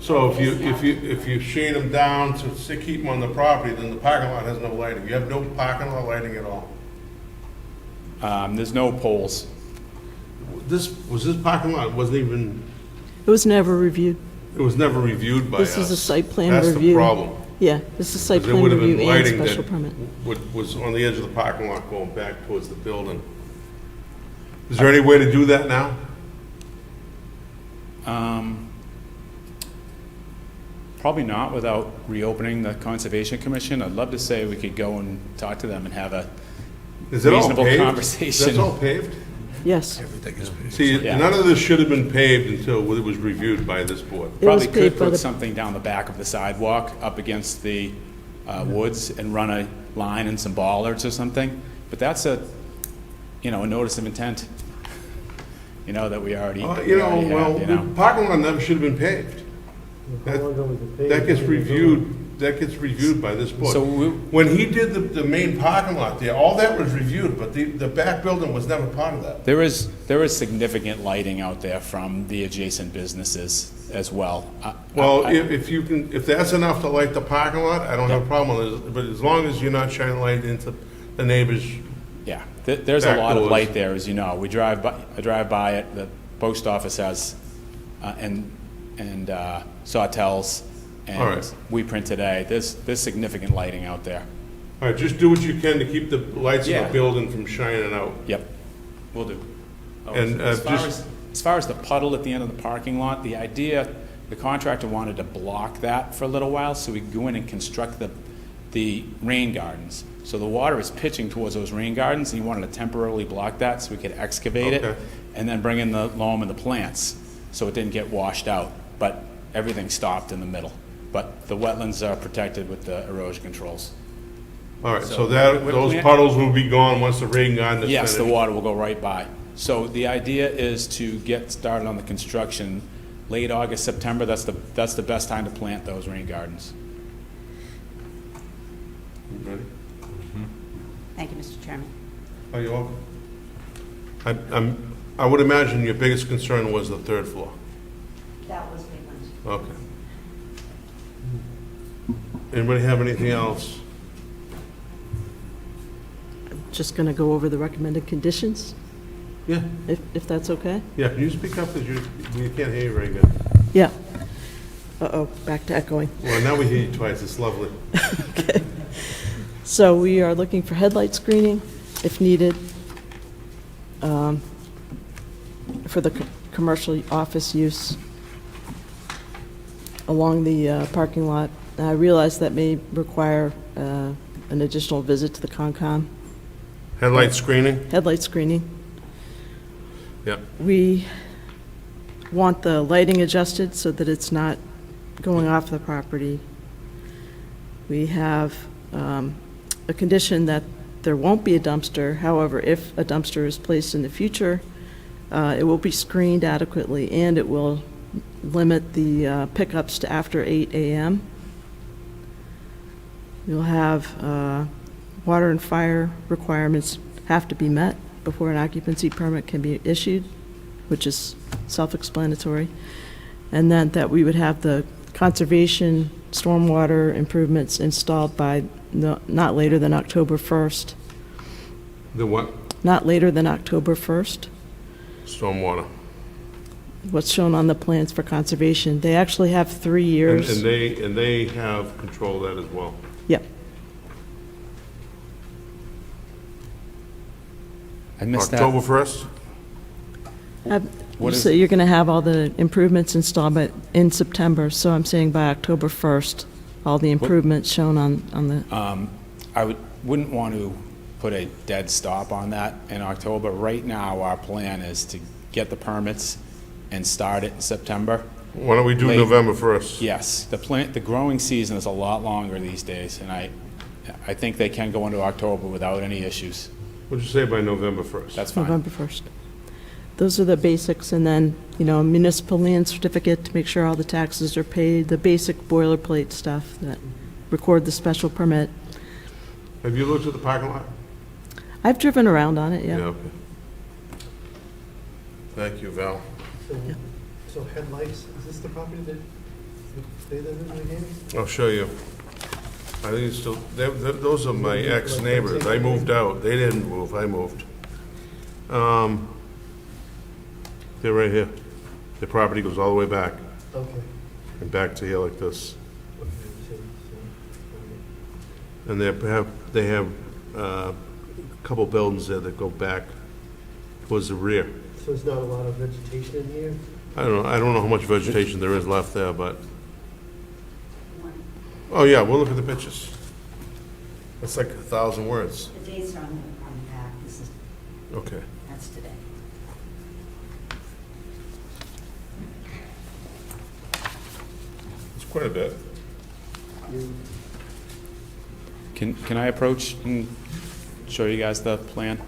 So if you shade them down to keep them on the property, then the parking lot has no lighting. You have no parking lot lighting at all. There's no poles. This parking lot wasn't even, it was never reviewed. it was never reviewed by us. This is a site plan That's the review. problem. Yeah, this is site 'Cause there plan would have review been and lighting special that permit. was on the edge of the parking lot going back towards the building. Is there any way to do that now? Probably not without reopening the Conservation Commission. I'd love to say we could go and talk to them and have a Is it all reasonable paved? conversation. That's all paved? Yes, Everything is paved. See, Yeah. none of this should have been paved until it was reviewed by this board. it was Probably could paved by put the, something down the back of the sidewalk up against the woods and run a line and some bollards or something. But that's a notice of intent, that we already have, The parking lot never should have been paved. How long ago was it paved? That gets reviewed by this board. So When he did the main parking lot there, all that was reviewed, but the back building was never part of that. there is significant lighting out there from the adjacent businesses as well. Well, if that's enough to light the parking lot, I don't have a problem with it, but as long as you're not shining light into the neighbors. Yeah, there's a Back lot of doors. light there, as you know. I drive by it, the post office has, and Sawtells, All right. and We Print Today. There's significant lighting out there. All right, just do what you can to keep the lights in Yeah. the building from shining out. Yep, will do. Oh, And, as far just- as far as the puddle at the end of the parking lot, the idea, the contractor wanted to block that for a little while so we could go in and construct the rain gardens. So the water is pitching towards those rain gardens, and he wanted to temporarily block that so we could excavate it Okay. and then bring in the loam and the plants so it didn't get washed out. But everything stopped in the middle. But the wetlands are protected with the erosion controls. All right, So so that, we're those plan- puddles will be gone once the rain garden is Yes, the finished. water will go right by. So the idea is to get started on the construction late August, September. That's the best time to plant those rain gardens. Ready? Thank you, Mr. Chairman. Are you all? I would imagine your biggest concern was the third floor. That was big one. Okay. Anybody have anything else? just going to go over the recommended conditions, Yeah, if that's okay? yeah, can you speak up, because we can't hear you very good. Yeah. Uh-oh, back to echoing. Well, now we hear you twice, it's lovely. So we are looking for headlight screening, if needed, for the commercial office use along the parking lot. I realize that may require an additional visit to the Concom. Headlight screening? Headlight screening. Yeah. We want the lighting adjusted so that it's not going off the property. We have a condition that there won't be a dumpster. However, if a dumpster is placed in the future, it will be screened adequately, and it will limit the pickups to after 8 a.m. You'll have water and fire requirements have to be met before an occupancy permit can be issued, which is self-explanatory. And then that we would have the conservation stormwater improvements installed by not later than October 1st. The what? Not later than October 1st. Stormwater. What's shown on the plans for conservation. They actually have 3 years. And they have control of that as well. Yep. I missed that. October 1st? What is So it? you're going to have all the improvements installed in September, so I'm saying by October 1st, all the improvements shown on the, I wouldn't want to put a dead stop on that in October. Right now, our plan is to get the permits and start it in September. Why don't we do Late. November 1st? Yes, the growing season is a lot longer these days, and I think they can go into October without any issues. What'd you say by November 1st? That's fine. November 1st. Those are the basics, and then, a municipal land certificate to make sure all the taxes are paid, the basic boilerplate stuff that record the special permit. Have you looked at the parking lot? I've driven around on it, yeah. Okay. Thank you, Val. So headlights, is this the property that they live in again? I'll show you. I think it's still, those are my ex-neighbors. I moved out. They didn't move, I moved. They're right here. The property goes all the way back Okay. and back to here like this. Okay, so, And they have a couple buildings there that go back towards the rear. so there's not a lot of vegetation in here? I don't know how much vegetation there is left there, but, oh yeah, we'll look at the pictures. That's like 1,000 words. The dates are on the back. This is, Okay. that's today. It's quite a bit. Can I approach and show you guys the plan?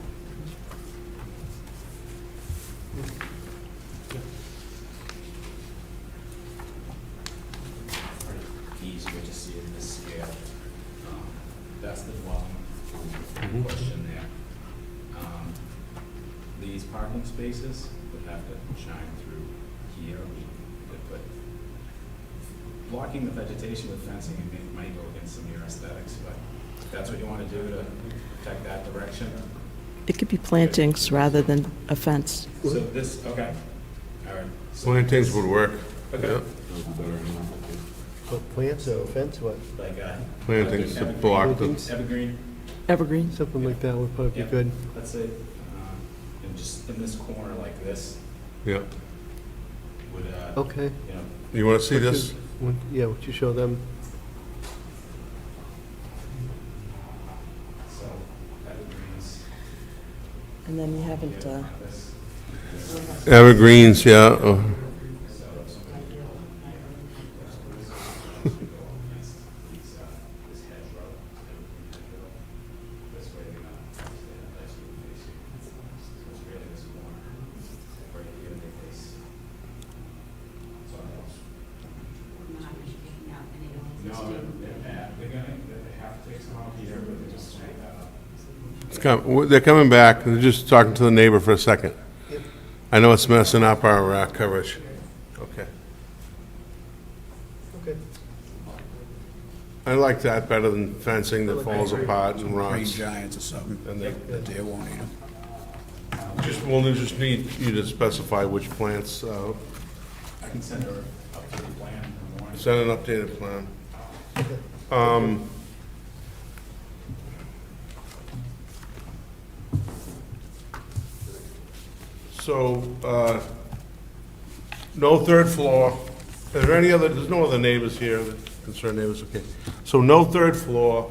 Easier to see in this scale. That's the dwelling question there. These parking spaces would have to shine through here. We could put blocking the vegetation with fencing might go against some of your aesthetics, but if that's what you want to do to protect that direction. It could be plantings rather than a fence. So this, okay. All right. So Plantings this- would work. Okay. Yeah. What, plants or fence, what? Like, Plantings to block the, evergreen, Evergreen. Something like that would probably be Yep. good. let's say, and just in this corner like this yeah. would, Okay. you know, You want to see this? Yeah, would you show them? so evergreens, And then you haven't, this. Evergreens, yeah. Oh. This hedgerow, this way they're gonna, that's what we face. So it's really this corner, right here they face. So no, they're gonna, they have to take some out here, but they just make that up. They're coming back. They're just talking to the neighbor for a second. Yep. I know it's messing up our coverage. Okay. Okay. I like that better than fencing that falls apart and Green rots. giants or something, And they, the deer won't eat them. we'll just need you to specify which plants, I can send her up to the plan in the morning. send an updated plan. So, no third floor. Are there any other, there's no other neighbors here, concerned neighbors, okay. So no third floor,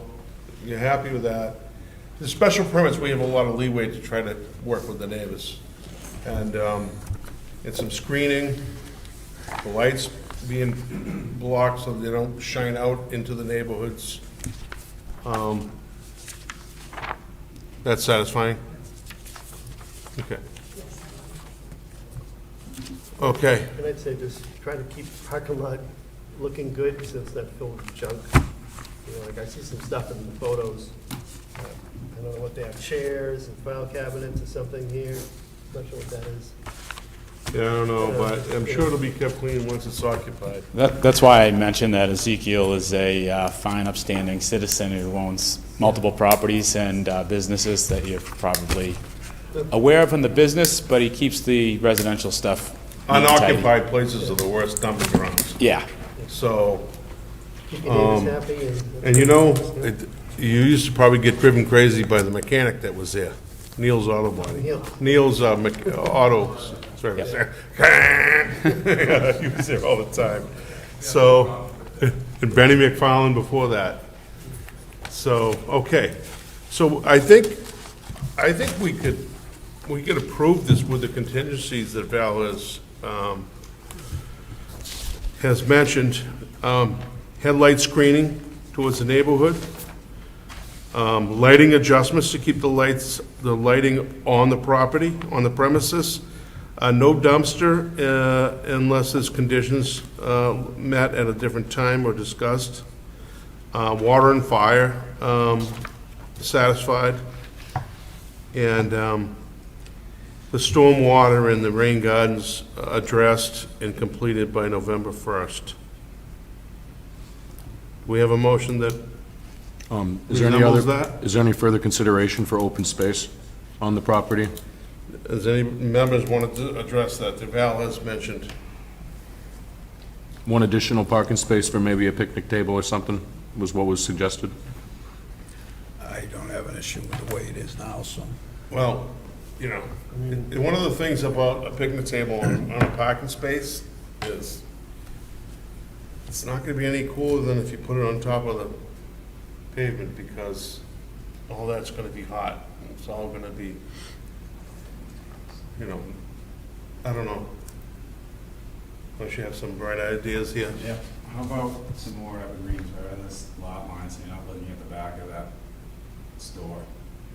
you're happy with that? The special permits, we have a lot of leeway to try to work with the neighbors. And some screening, the lights being blocked so they don't shine out into the neighborhoods. That's satisfying? Okay. Okay, And I'd say just try to keep the parking lot looking good, so it's not filled with junk. You know, like I see some stuff in the photos. I don't know what they have, chairs and file cabinets or something here. Not sure what that is. yeah, I don't know, but I'm sure it'll be kept clean once it's occupied. That's why I mentioned that Ezekiel is a fine, upstanding citizen who owns multiple properties and businesses that you're probably aware of in the business, but he keeps the residential stuff neat and tidy. Unoccupied places are the worst dumping grounds. Yeah, So, Keep your neighbors happy and you know, you used to probably get driven crazy by the mechanic that was there, Neil's Auto Body. Neil. Neil's auto service. Yeah, he was there all the time. So, and Benny McFarland before that. So, okay. So I think we could we could approve this with the contingencies that Val has mentioned. Headlight screening towards the neighborhood, lighting adjustments to keep the lighting on the property, on the premises, no dumpster unless there's conditions met at a different time or discussed, water and fire satisfied, and the storm water and the rain gardens addressed and completed by November 1st. We have a motion that Is there any resembles other, that? is there any further consideration for open space on the property? Does any members want to address that? Val has mentioned. One additional parking space for maybe a picnic table or something was what was suggested? I don't have an issue with the way it is now, so. Well, you know, one of the things about a picnic table on a parking space is it's not gonna be any cooler than if you put it on top of the pavement, because all that's gonna be hot. It's all gonna be, you know, I don't know. Unless you have some bright ideas here. Yeah, how about some more evergreens right on this lot line, so you're not looking at the back of that store?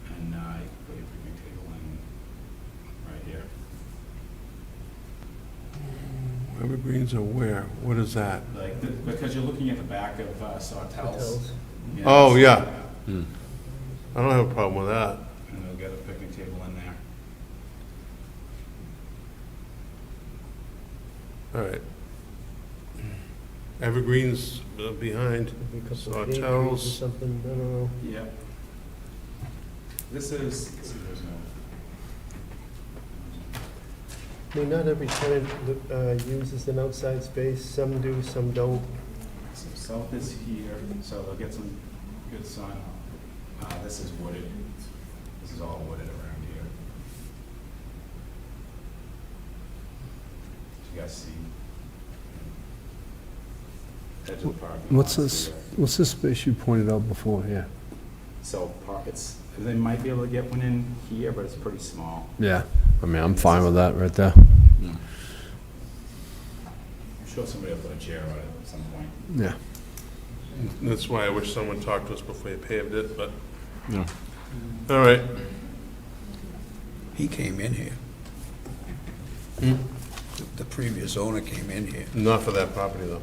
And you can put your picnic table in right here. Evergreens are where? What is that? Like, because you're looking at the back of Sawtells. Hotels. Oh, yeah. I don't have a problem with that. And they'll get a picnic table in there. All right. Evergreens behind Maybe a couple of Sawtells. daydreams or something, I don't know. Yep. This is, let's see, there's no, I mean, not every tenant uses an outside space, some do, some don't. so south is here, so they'll get some good sun. This is wooded. This is all wooded around here. You guys see? Edge of the parking What's lot's this, here. what's this space you pointed out before here? So they might be able to get one in here, but it's pretty small. Yeah, I mean, I'm fine with that right there. I'm sure somebody will put a chair on it at some point. Yeah. That's why I wish someone talked to us before you paved it, but, Yeah. all right. He came in here. The previous owner came in here. Not for that property, though.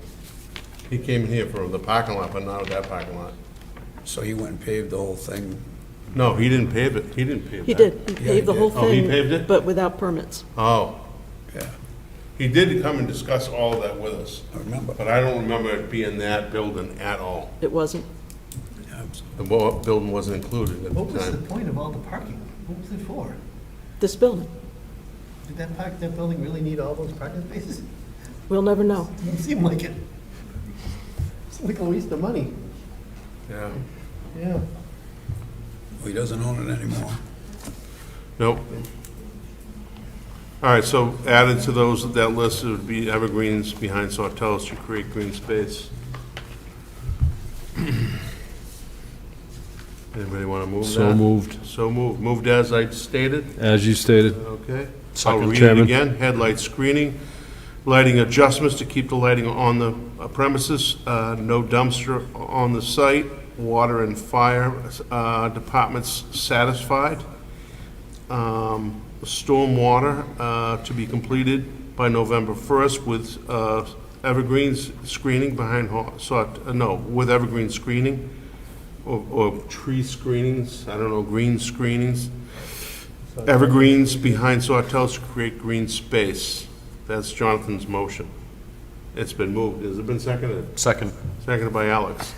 He came here for the parking lot, but not that parking lot. So he went and paved the whole thing. No, he didn't pave it. He didn't pave that. He did, he Yeah, he paved the whole did. Oh, he thing. paved it? But without permits. Oh, Yeah, he did come and discuss all of that with us, I remember. but I don't remember it being that building at all. It wasn't. Yeah, The building wasn't included at What the was the time. point of all the parking? What was it for? This building. Did that building really need all those parking spaces? We'll never know. Doesn't seem like it. It's like a waste of money. Yeah. Yeah. Well, he doesn't own it anymore. Nope. All right, so added to that list would be evergreens behind Sawtells to create green space. Anybody want to move that? So moved, So moved. Moved as I stated, as you stated. okay? I'll Second, read it Chairman. again. Headlight screening, lighting adjustments to keep the lighting on the premises, no dumpster on the site, water and fire departments satisfied. Storm water to be completed by November 1st with evergreens screening behind, with evergreen screening or tree screenings, I don't know, green screenings. Evergreens behind Sawtells to create green space. That's Jonathan's motion. It's been moved. Has it been seconded? Second. Seconded by Alex.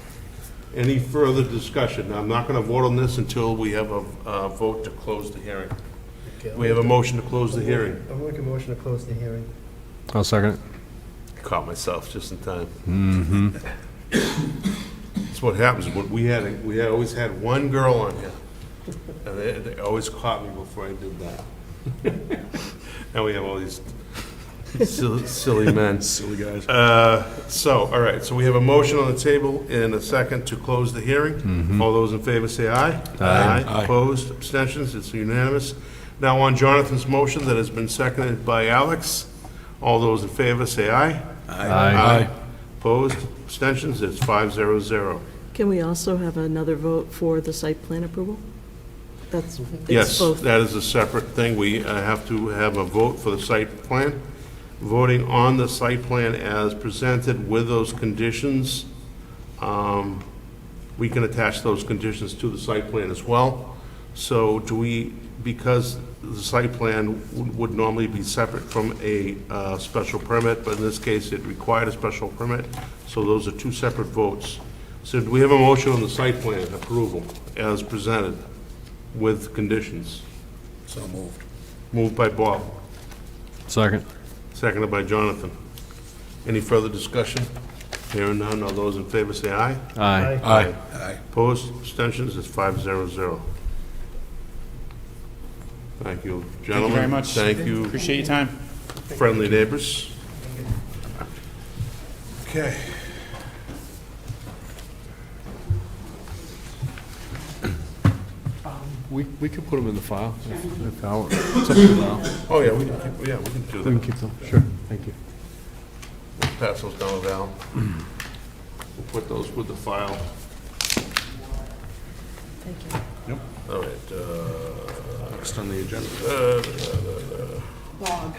Any further discussion? I'm not going to vote on this until we have a vote to close the hearing. Okay, We have a motion to close the hearing. I'll make a motion to close the hearing. I'll second it. Caught myself just in time. Mm-hmm. That's what happens. We always had one girl on here. And they always caught me before I did that. Now we have all these silly men. Silly guys. All right, so we have a motion on the table and a second to close the hearing. All those in favor say aye. Aye. Aye. Opposed, abstentions, it's unanimous. Now on Jonathan's motion that has been seconded by Alex, all those in favor say aye. Aye. Opposed, abstentions, it's 5-0-0. Can we also have another vote for the site plan approval? That's, it's Yes, both. that is a separate thing. We have to have a vote for the site plan. Voting on the site plan as presented with those conditions. We can attach those conditions to the site plan as well. So do we, because the site plan would normally be separate from a special permit, but in this case, it required a special permit, so those are two separate votes. So do we have a motion on the site plan approval as presented with conditions? So moved. Moved by Bob, Second. seconded by Jonathan. Any further discussion? Hearing none, all those in favor say aye. Aye. Aye. Aye. Opposed, abstentions, it's 5-0-0. Thank you, gentlemen. Thank you very much. Thank you, Appreciate your time. friendly neighbors. Okay. We could put them in the file if Al, it's up to Al. Oh, yeah, we can do We can that. keep them, sure, thank you. We'll pass those down to Val. We'll put those with the file. Thank you. All right, Next on the agenda. Log.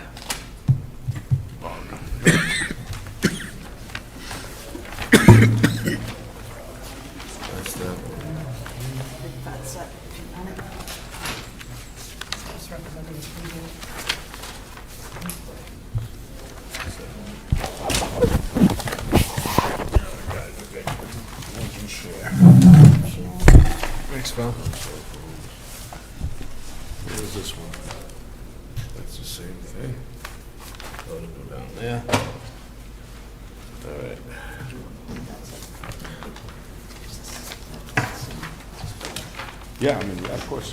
that's that one. That's it. Just representing the previous. Thanks, Val. Where's this one? That's the same thing. Oh, it'll go down there. All right. Yeah, I mean, yeah, of course.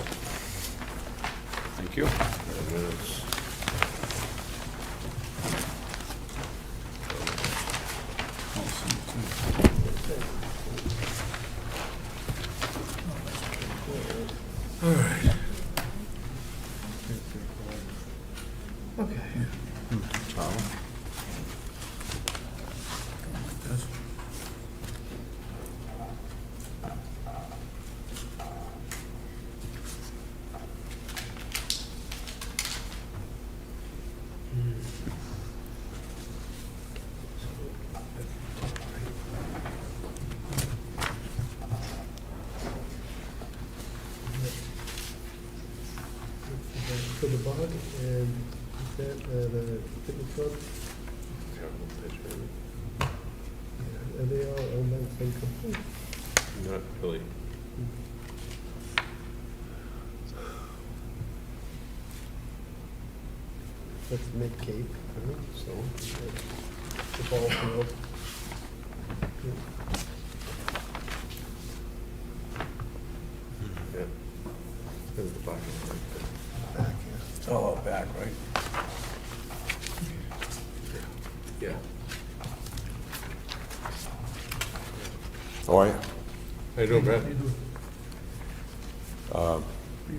Thank you. 5 minutes. For the bog, and is that the fitness club? Terrible pitch, baby. Are they all owned by the same company? Not really. That's mid-cape, right? So, the ball field. Yeah. There's the back. Back, yeah. It's all out back, right? Yeah. How are you? How you doing, Brad?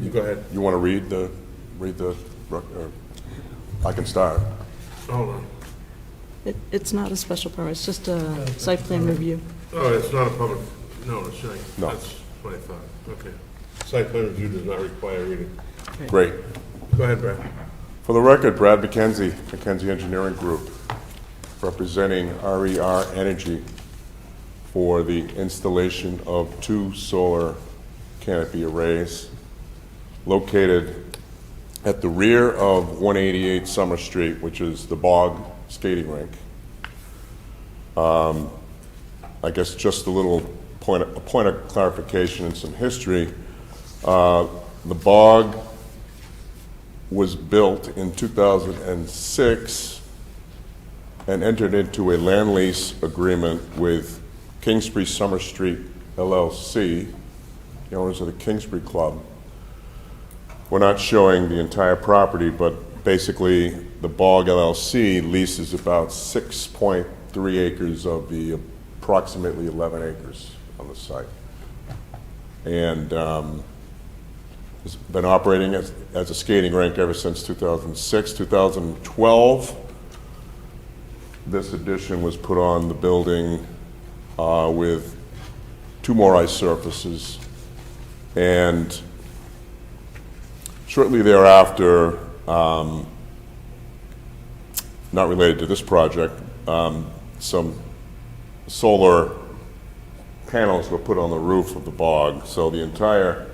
You go ahead. You want to read the, or I can start. Hold on. It's not a special permit, it's just a site plan review. Oh, it's not a public, no, it's not. No. That's what I thought. Okay. Site plan review does not require reading. Great. Go ahead, Brad. For the record, Brad McKenzie, McKenzie Engineering Group, representing RER Energy for the installation of 2 solar canopy arrays located at the rear of 188 Summer Street, which is the Bog skating rink. I guess just a little point of clarification and some history. The Bog was built in 2006 and entered into a land lease agreement with Kingsbury Summer Street LLC, the owners of the Kingsbury Club. We're not showing the entire property, but basically the Bog LLC leases about 6.3 acres of the approximately 11 acres on the site. And It's been operating as a skating rink ever since 2006. 2012, this addition was put on the building with 2 more ice surfaces, and shortly thereafter, not related to this project, some solar panels were put on the roof of the bog. So the entire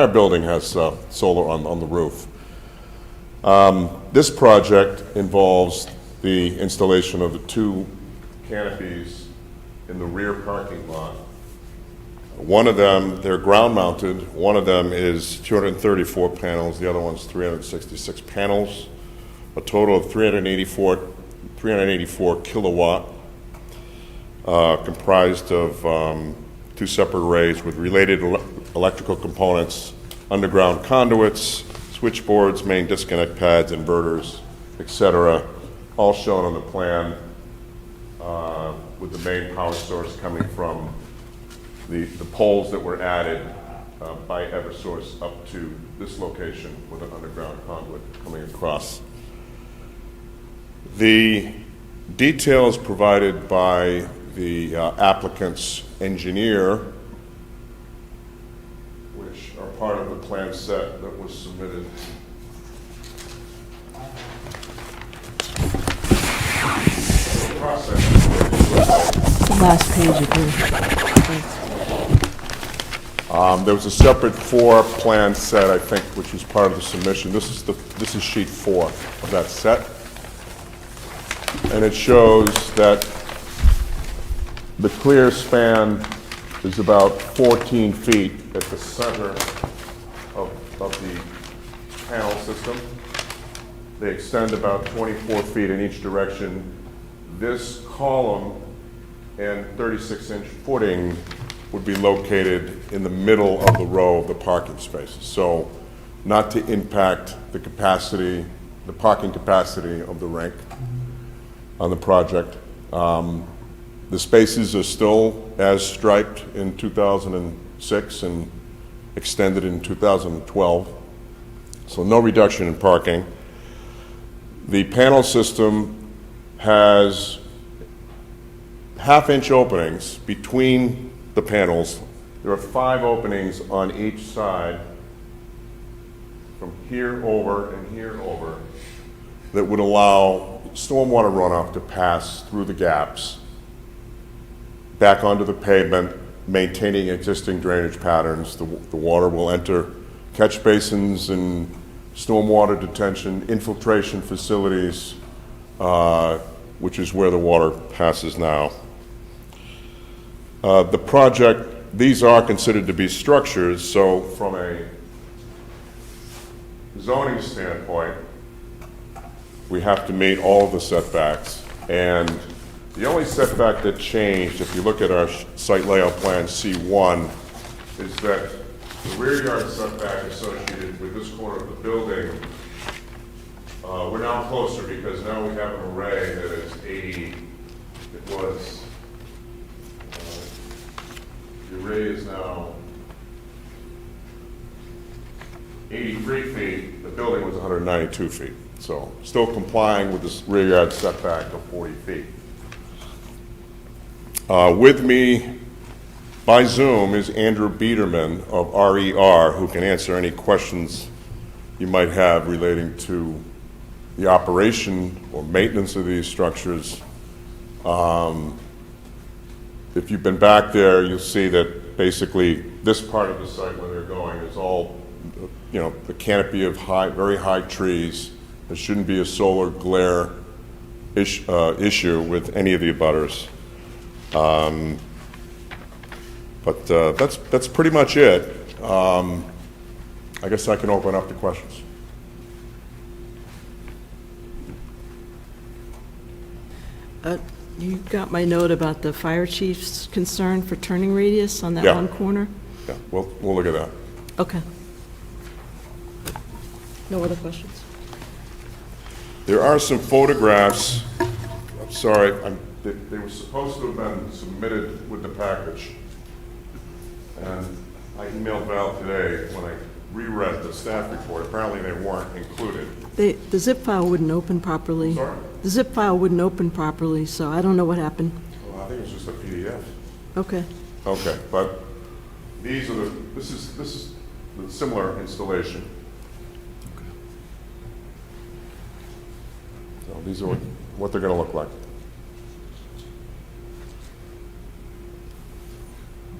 building has solar on the roof. This project involves the installation of the 2 canopies in the rear parking lot. One of them, they're ground mounted. One of them is 234 panels. The other one's 366 panels. A total of 384 kilowatt, comprised of 2 separate arrays with related electrical components, underground conduits, switchboards, main disconnect pads, inverters, etc., all shown on the plan, with the main power source coming from the poles that were added by Eversource up to this location with an underground conduit coming across. The details provided by the applicant's engineer, which are part of the plan set that was submitted. The last page of your, thanks. There was a separate 4-plan set, I think, which was part of the submission. This is sheet 4 of that set, and it shows that the clear span is about 14 feet at the center of the panel system. They extend about 24 feet in each direction. This column and 36-inch footing would be located in the middle of the row of the parking spaces. So not to impact the capacity, the parking capacity of the rink on the project. The spaces are still as striped in 2006 and extended in 2012. So no reduction in parking. The panel system has half-inch openings between the panels. There are 5 openings on each side, from here over and here over, that would allow stormwater runoff to pass through the gaps back onto the pavement, maintaining existing drainage patterns. The water will enter catch basins and stormwater detention, infiltration facilities, which is where the water passes now. The project, these are considered to be structures, so from a zoning standpoint, we have to meet all of the setbacks. And the only setback that changed, if you look at our site layout plan C1, is that the rear yard setback associated with this corner of the building, we're now closer because now we have an array that is 80. It was, the array is now 83 feet. The building was 192 feet. So still complying with this rear yard setback of 40 feet. With me by Zoom is Andrew Biederman of RER, who can answer any questions you might have relating to the operation or maintenance of these structures. If you've been back there, you'll see that basically this part of the site where they're going is all, you know, the canopy of very high trees. There shouldn't be a solar glare issue with any of the abutters. But that's pretty much it. I guess I can open up to questions. You got my note about the fire chief's concern for turning radius on that Yeah. one corner? Yeah, we'll look at that. Okay. No other questions? There are some photographs. I'm sorry, they were supposed to have been submitted with the package. And I emailed Val today, when I reread the staff report, apparently they weren't included. The zip file wouldn't open properly. Sorry? The zip file wouldn't open properly, so I don't know what happened. Well, I think it was just a PDF. Okay. Okay, but these are this is the similar installation. So these are what they're gonna look like.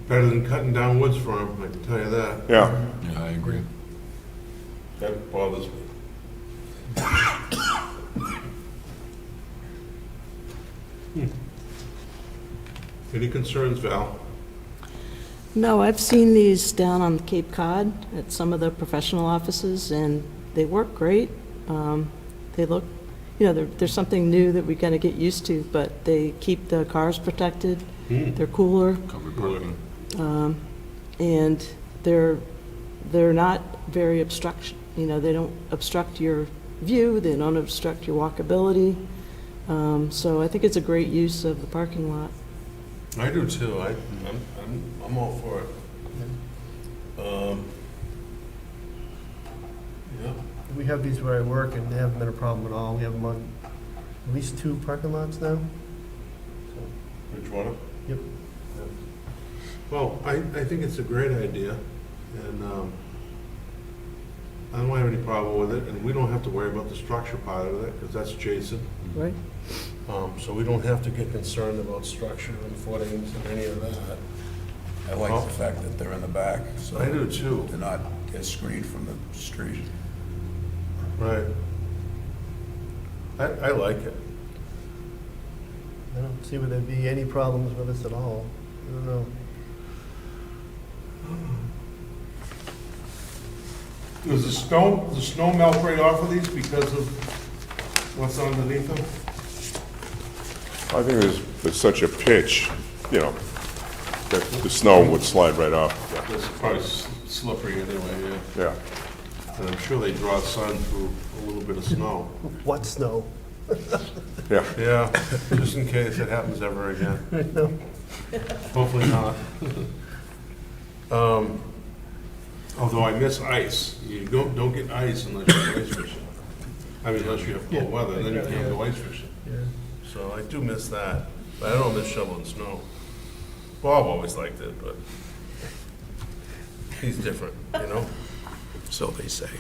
Better than cutting down woods for him, I can tell you that. Yeah. Yeah, I agree. That bothers me. Any concerns, Val? No, I've seen these down on Cape Cod at some of the professional offices, and they work great. They look, there's something new that we got to get used to, but they keep the cars protected. They're cooler, Covered parking. and they're not very obstruction. They don't obstruct your view. They don't obstruct your walkability. So I think it's a great use of the parking lot. I do too. I'm all for it. Yeah. We have these where I work, and they haven't been a problem at all. We have them on at least 2 parking lots now. Which one? Yep. Well, I think it's a great idea, and I don't have any problem with it, and we don't have to worry about the structure part of it, because that's Jason. Right? So we don't have to get concerned about structure and footings and any of that. I like the fact that they're in the back, so I do too. they're not as screened from the street. Right. I like it. I don't see where there'd be any problems with this at all. I don't know. Does the snow melt right off of these because of what's underneath them? I think there's such a pitch, that the snow would slide right off. It's probably slippery anyway, yeah. Yeah. And I'm sure they draw sun through a little bit of snow. What snow? Yeah. Yeah, just in case it happens ever again. Hopefully not. Although I miss ice. You don't get ice unless you're ice fishing. I mean, unless you have cold weather, then you can't go ice fishing. Yeah. So I do miss that, but I don't miss shoveling snow. Bob always liked it, but he's different, So they say.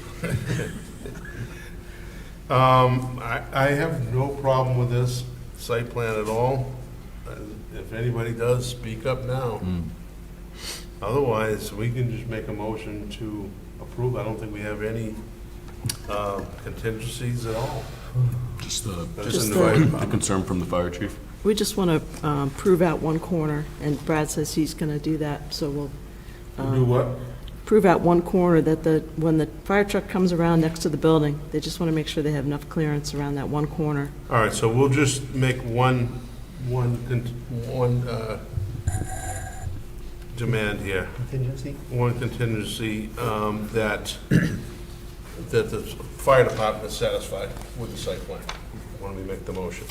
I have no problem with this site plan at all. If anybody does, speak up now. Otherwise, we can just make a motion to approve. I don't think we have any contingencies at all. Just the Just the concern from the fire chief? We just want to prove out one corner, and Brad says he's going to do that, so we'll Do what? prove out one corner that when the fire truck comes around next to the building, they just want to make sure they have enough clearance around that one corner. All right, so we'll just make one demand here. Contingency? One contingency, that the fire department is satisfied with the site plan. When we make the motion.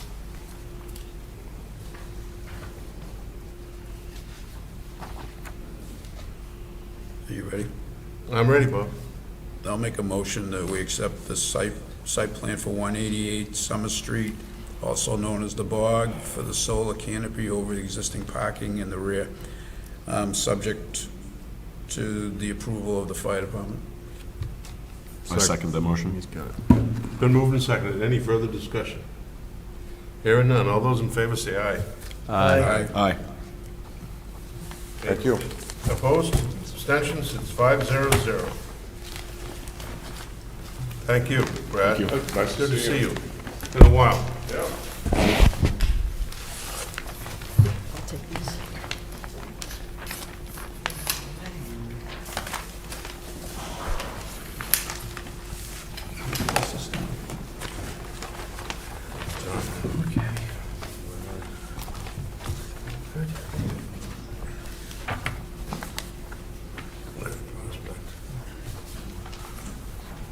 Are you ready? I'm ready, Bob. I'll make a motion that we accept the site plan for 188 Summer Street, also known as the Bog, for the solar canopy over the existing parking in the rear, subject to the approval of the fire department. I second that motion. Been moved and seconded. Any further discussion? Hearing none. All those in favor say aye. Aye. Aye. Thank you. Opposed? Abstentions? It's 5-0-0. Thank you, Brad. Thank you. Nice Good to see you. you. Been a while. Yeah. I'll take these.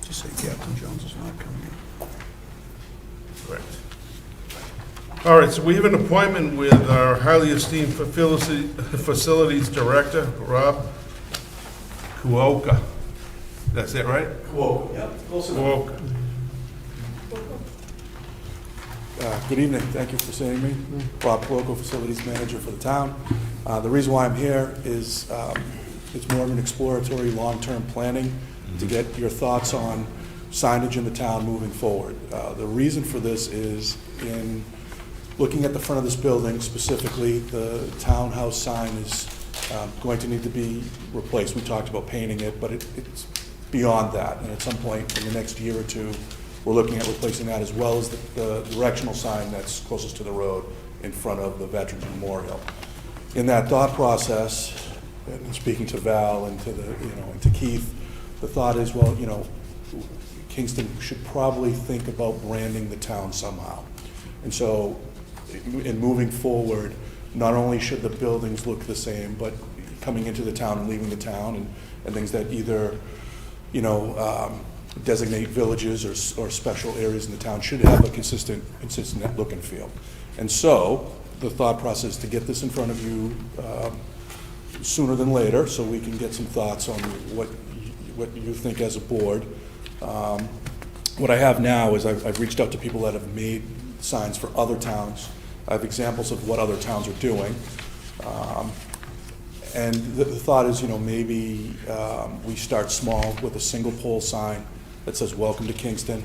Just say Captain Jones is not coming in. Correct. All right, so we have an appointment with our highly esteemed facilities director, Rob Kuoka. That's it, right? Whoa, yeah, close enough. Kuoka. Good evening, thank you for seeing me. Bob Cuoco, Facilities Manager for the town. The reason why I'm here is it's more of an exploratory, long-term planning to get your thoughts on signage in the town moving forward. The reason for this is in looking at the front of this building, specifically, the townhouse sign is going to need to be replaced. We talked about painting it, but it's beyond that. And at some point in the next year or two, we're looking at replacing that as well as the directional sign that's closest to the road in front of the Veterans Memorial. In that thought process, and speaking to Val and to and to Keith, the thought is, well, Kingston should probably think about branding the town somehow. And so, in moving forward, not only should the buildings look the same, but coming into the town and leaving the town and things that either, designate villages or special areas in the town should have a consistent look and feel. And so, the thought process is to get this in front of you sooner than later, so we can get some thoughts on what you think as a board. What I have now is I've reached out to people that have made signs for other towns. I have examples of what other towns are doing. And the thought is, maybe we start small with a single pole sign that says, "Welcome to Kingston."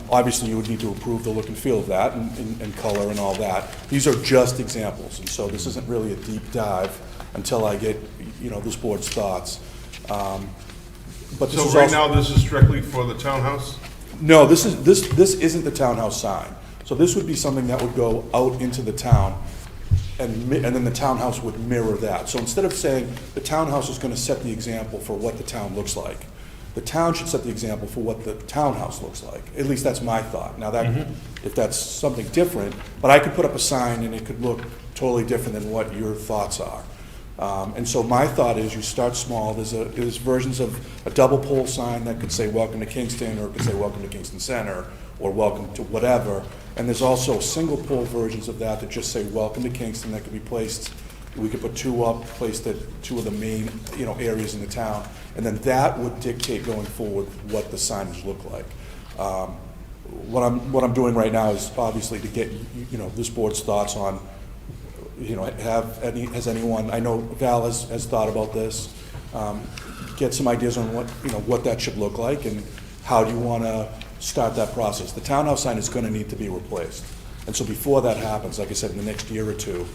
Obviously, you would need to approve the look and feel of that and color and all that. These are just examples, and so this isn't really a deep dive until I get, this board's thoughts. But this So is right also- now, this is strictly for the townhouse? No, this isn't the townhouse sign. So this would be something that would go out into the town, and then the townhouse would mirror that. So instead of saying the townhouse is going to set the example for what the town looks like, the town should set the example for what the townhouse looks like. At least that's my thought. Now, if that's something different, but I could put up a sign and it could look totally different than what your thoughts are. And so my thought is you start small. There's versions of a double pole sign that could say "Welcome to Kingston," or it could say "Welcome to Kingston Center," or "Welcome to whatever." And there's also single pole versions of that just say "Welcome to Kingston," that could be placed. We could put two up, placed at two of the main, areas in the town, and then that would dictate going forward what the signage look like. What I'm doing right now is obviously to get this board's thoughts on. Has anyone? I know Val has thought about this. Get some ideas on what that should look like and how do you want to start that process. The townhouse sign is going to need to be replaced, and so before that happens, like I said, in the next year or two,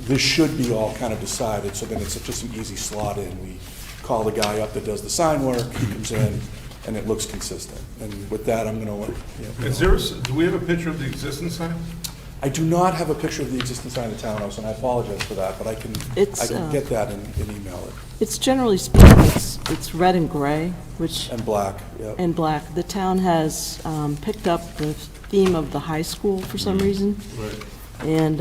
this should be all kind of decided. So then it's just an easy slot in. We call the guy up that does the sign work. He comes in, and it looks consistent. And with that, I'm going to. Do we have a picture of the existing sign? I do not have a picture of the existing sign of the townhouse, and I apologize for that, but I can get that and email it. It's generally speaking, it's red and gray, And black, yeah. and black. The town has picked up the theme of the high school for some reason. Right. And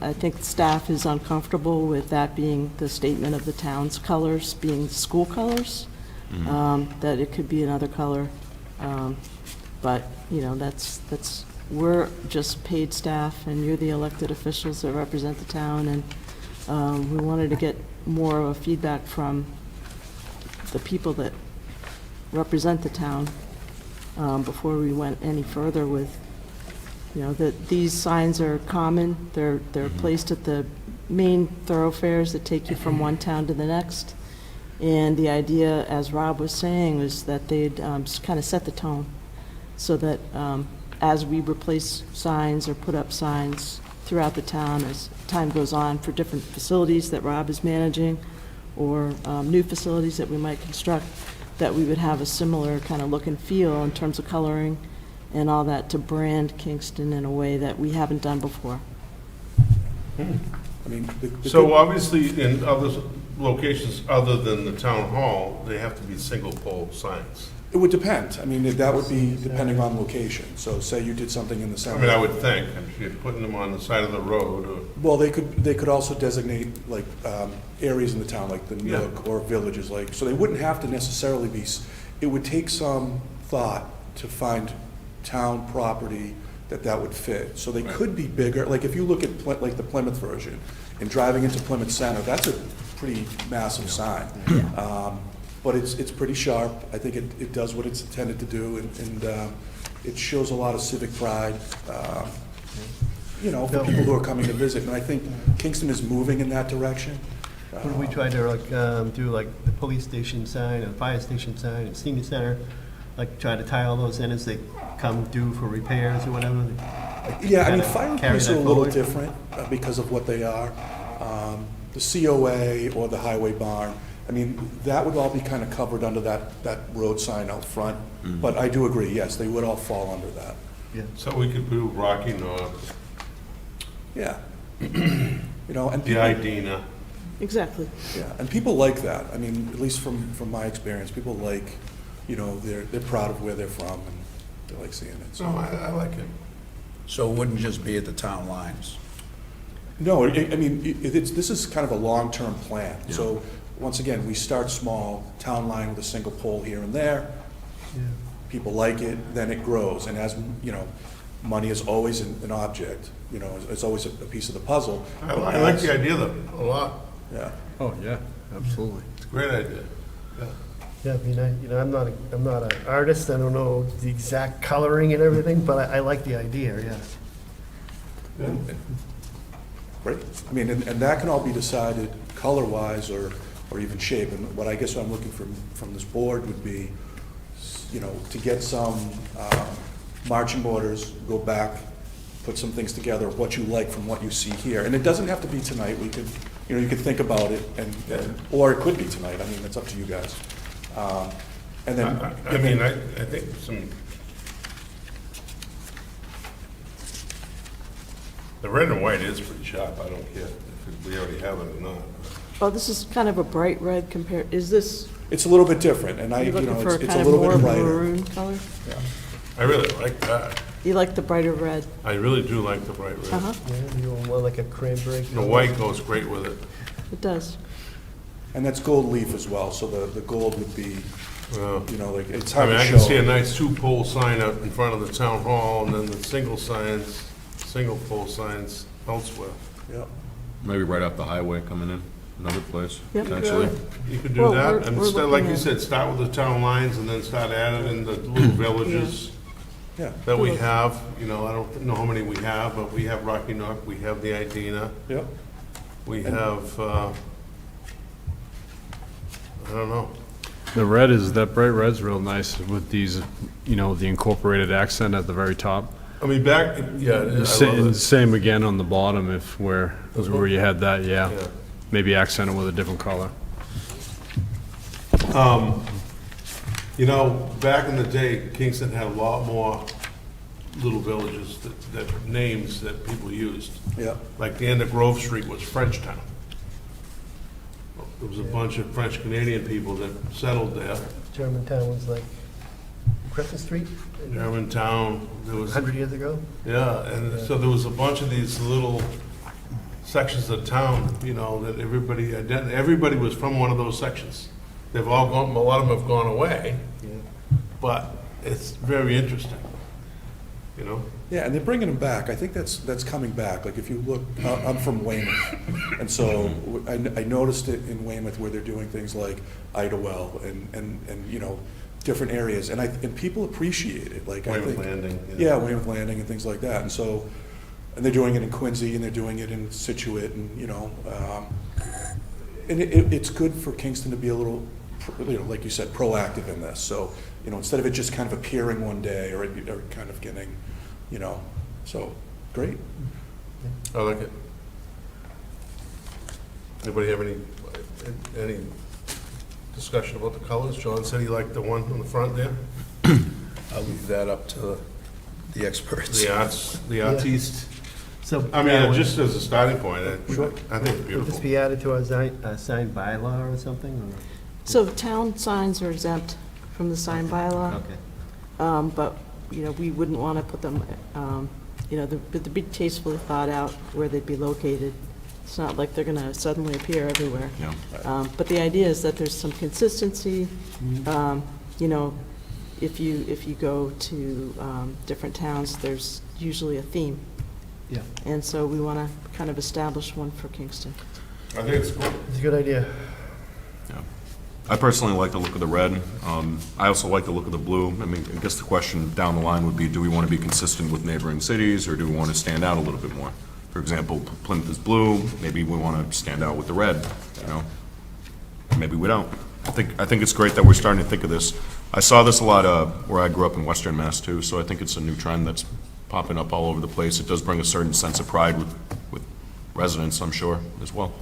I think staff is uncomfortable with that being the statement of the town's colors, being school colors, that it could be another color. But, we're just paid staff, and you're the elected officials that represent the town, and we wanted to get more of a feedback from the people that represent the town before we went any further with, that these signs are common. They're placed at the main thoroughfares that take you from one town to the next. And the idea, as Rob was saying, was that they'd kind of set the tone so that as we replace signs or put up signs throughout the town as time goes on for different facilities that Rob is managing or new facilities that we might construct, that we would have a similar kind of look and feel in terms of coloring and all that to brand Kingston in a way that we haven't done before. I mean, So obviously, in other locations other than the town hall, they have to be single pole signs. It would depend. I mean, that would be depending on location. So say you did something in the I center. mean, I would think, if you're putting them on the side of the road, or, Well, they could also designate like areas in the town, like the Yeah. Nook or villages, so they wouldn't have to necessarily be, it would take some thought to find town property that would fit. So they could be bigger, like if you look at like the Plymouth version, and driving into Plymouth Center, that's pretty massive sign. But it's pretty sharp. I think it does what it's intended to do, and it shows a lot of civic pride, for people who are coming to visit. And I think Kingston is moving in that direction. When we try to do like the police station sign and fire station sign and senior center, like try to tie all those in as they come due for repairs or whatever. Yeah, I mean, kinda fire and carry police are a that little forward. different because of what they are. The COA or the highway barn, I mean, that would all be kind of covered under that road sign out front. But I do agree, yes, they would all fall under that. So we could do Rocky North, Yeah. And the people, Idina. Exactly. yeah, and people like that. I mean, at least from my experience, people like, they're proud of where they're from and they like seeing it. So So, I like it. So it wouldn't just be at the town lines? no, I mean, this is kind of a long-term plan. So, once again, we start small, town line with a single pole here and there. People like it, then it grows. And as, money is always an object, it's always a piece of the puzzle. I like the idea of it a lot. Yeah. Oh, yeah, absolutely. It's a great idea. Yeah, I mean, I'm not an artist, I don't know the exact coloring and everything, but I like the idea, yeah. Great. I mean, and that can all be decided color-wise or even shape. And what I'm looking from this board would be, to get some marching orders, go back, put some things together, what you like from what you see here. And it doesn't have to be tonight. We could, you could think about it, or it could be tonight. I mean, it's up to you guys. And then, I think the red and white is pretty sharp. I don't care if we already have it or not. Oh, this is kind of a bright red compared, is this, it's a little bit different, and you looking for it's a kind of little more bit brighter. maroon color? I really like that. You like the brighter red? I really do like the bright red. Uh-huh, Yeah, you want more like a cranberry. The white goes great with it. it does. And that's gold leaf as well, so the gold would be, Well, like, it's I hard mean, to I show. can see a nice two-pole sign out in front of the town hall, and then the single-pole signs elsewhere. Yeah. Maybe right off the highway coming in, another place, Yep. potentially. You could do Well, that, we're and instead, like looking you at- said, start with the town lines, and then start adding in the little villages Yeah. that we have. I don't know how many we have, but we have Rocky Nook, we have the Idina, Yep. we have, I don't know. The red that bright red's real nice with these, the incorporated accent at the very top. I mean, back, yeah, I love And it. same again on the bottom where you had that, yeah. Yeah. Maybe accent it with a different color. Back in the day, Kingston had a lot more little villages that names that people used. Yeah. Like the end of Grove Street was Frenchtown. There was a bunch of French Canadian people that settled there. Germantown was like Crescent Street, Germantown, there was, 100 years ago. yeah, and so there was a bunch of these little sections of town, that everybody was from one of those sections. They've all gone, a lot of them have gone away, but it's very interesting, Yeah, and they're bringing them back. I think that's coming back. Like, if you look, I'm from Weymouth, and so I noticed it in Weymouth where they're doing things like Idlewell and different areas, and people appreciate it. Like, I Weymouth think, Landing. yeah, Weymouth Landing and things like that. And so, and they're doing it in Quincy, and they're doing it in Situate, and and it's good for Kingston to be a little, like you said, proactive in this. So, instead of it just kind of appearing one day or kind of getting, so, great. I like it. Anybody have any discussion about the colors? John said he liked the one on the front there. I'll leave that up to the experts. The artiste. So, I mean, just as a starting point, I think it's would this beautiful. be added to our signed bylaw or something? Or? So town signs are exempt from the sign bylaw. Okay. But, we wouldn't want to put them, they'd be tastefully thought out where they'd be located. It's not like they're going to suddenly appear everywhere. Yeah. But the idea is that there's some consistency. If you go to different towns, there's usually a theme. Yeah. And so we want to kind of establish one for Kingston. I think it's cool. It's a good idea. I personally like the look of the red. I also like the look of the blue. I mean, I guess the question down the line would be, do we want to be consistent with neighboring cities, or do we want to stand out a little bit more? For example, Plymouth is blue, maybe we want to stand out with the red, you know? Maybe we don't. I think it's great that we're starting to think of this. I saw this a lot where I grew up in Western Mass too, so I think it's a new trend that's popping up all over the place. It does bring a certain sense of pride with residents, I'm sure, as well.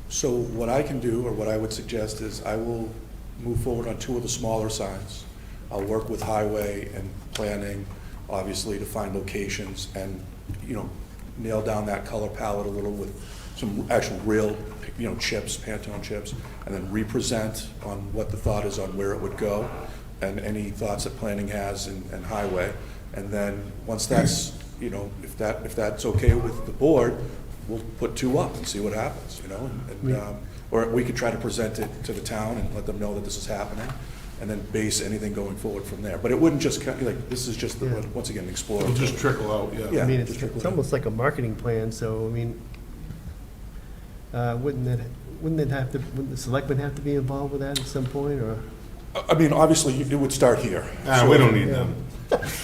So what I can do, or what I would suggest, is I will move forward on 2 of the smaller signs. I'll work with highway and planning, obviously, to find locations and, you know, nail down that color palette a little with some actual real, you know, chips, Pantone chips, and then represent on what the thought is on where it would go, and any thoughts that planning has and highway. And then, once that's, you know, if that's okay with the board, we'll put 2 up and see what happens, you know? Or we could try to present it to the town and let them know that this is happening, and then base anything going forward from there. But it wouldn't just, like, this is just, once again, explore. It'll just trickle out, yeah. Yeah. I mean, just trickle it's down. almost like a marketing plan, so, I mean, wouldn't the selectmen have to be involved with that at some point, or? I mean, obviously, it would start here. We don't need them.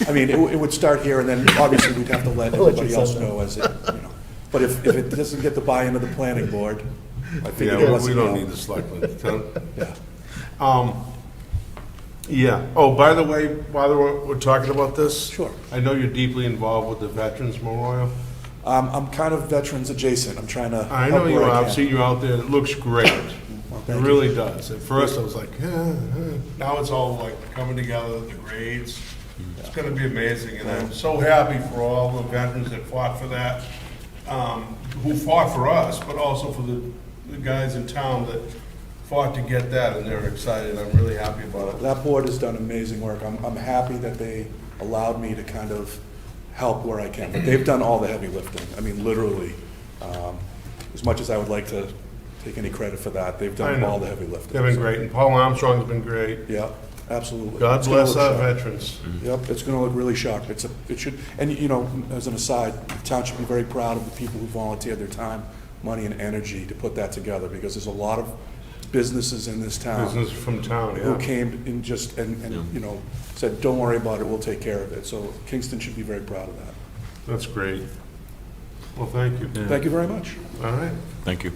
I mean, it would start here, and then obviously we'd have to let I'll let you everybody else send them. know as it, you know. But if it doesn't get the buy-in of the planning board, I think Yeah, it lets we it don't go. need the selectmen. Tell- Yeah. Yeah. Oh, by the way, while we're talking about this. Sure. I know you're deeply involved with the Veterans Memorial. I'm kind of veterans adjacent. I'm trying to I help know you where are. I I've can. seen you out there. It looks great. Well, It thank you. really does. At first, I was like, now it's all like coming together, the grades. It's gonna be amazing, and I'm so happy for all the veterans that fought for that, who fought for us, but also for the guys in town that fought to get that, and they're excited. I'm really happy about it. That board has done amazing work. I'm happy that they allowed me to kind of help where I can, but they've done all the heavy lifting. I mean, literally, as much as I would like to take any credit for that, they've I done know. all the heavy lifting. They've been great, and Paul Armstrong's been great. Yeah, absolutely. God It's gonna bless look our sharp. veterans. Yep, it's gonna look really sharp. It should, and you know, as an aside, the town should be very proud of the people who volunteered their time, money, and energy to put that together, because there's a lot of businesses in this town Business from town, who yeah. came and just, and, you know, said, don't worry about it, we'll take care of it. So Kingston should be very proud of that. That's great. Well, thank you. Thank you very much. All right. Thank you.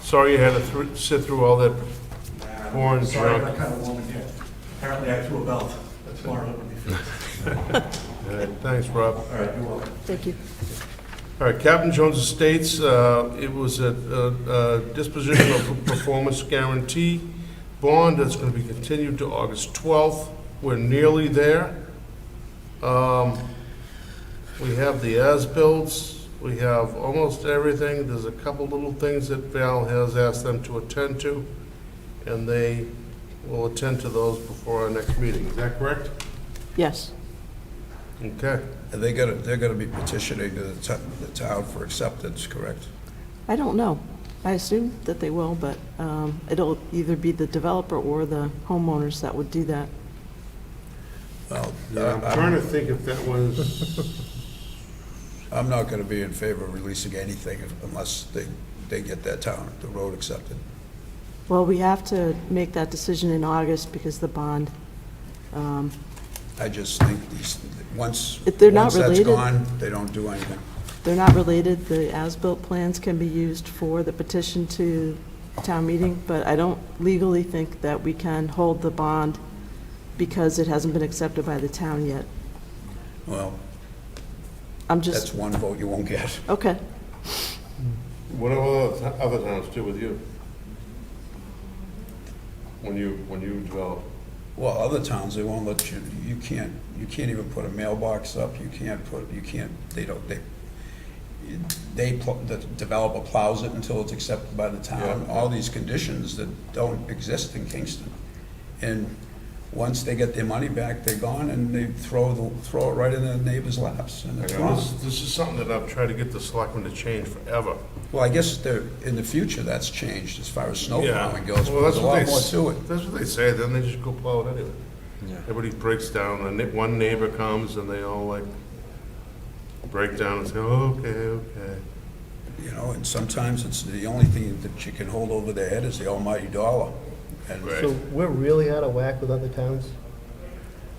Sorry you had to sit through all that orange Sorry, I'm junk. that kind of woman here. Apparently I threw a belt. That's why I'm looking All right, thanks, Rob. All right, you're welcome. Thank you. All right, Captain Jones Estates, it was a disposition of a performance guarantee bond that's going to be continued to August 12th. We're nearly there. We have the as-bills, we have almost everything. There's a couple little things that Val has asked them to attend to, and they will attend to those before our next meeting. Is that correct? Yes. Okay. And they're gonna be petitioning to the town for acceptance, correct? I don't know. I assume that they will, but it'll either be the developer or the homeowners that would do that. Well, Yeah, I'm trying to think if that was, I'm not gonna be in favor of releasing anything unless they get that town, the road accepted. Well, we have to make that decision in August because the bond, I just think once If they're not that's related- gone, they don't do anything. they're not related. The as-built plans can be used for the petition to town meeting, but I don't legally think that we can hold the bond because it hasn't been accepted by the town yet. Well, I'm that's just, one vote you won't get. okay. what do other towns do with you? When you develop? Well, other towns, they won't let you, you can't even put a mailbox up, the developer plows it until it's accepted by the town. Yeah. All these conditions that don't exist in Kingston. And once they get their money back, they're gone, and they throw it right in their neighbor's laps, and it's gone. This is something that I've tried to get the selectmen to change forever. Well, I guess in the future, that's changed as far as snow Yeah. plowing goes, Well, but there's that's a what lot they more s- to it. That's what they say, then they just go plow it anyway. Everybody breaks down, and one neighbor comes, and they all like break down and say, oh, okay. you know, and sometimes it's the only thing that you can hold over their head is the almighty dollar. And Right. So we're really out of whack with other towns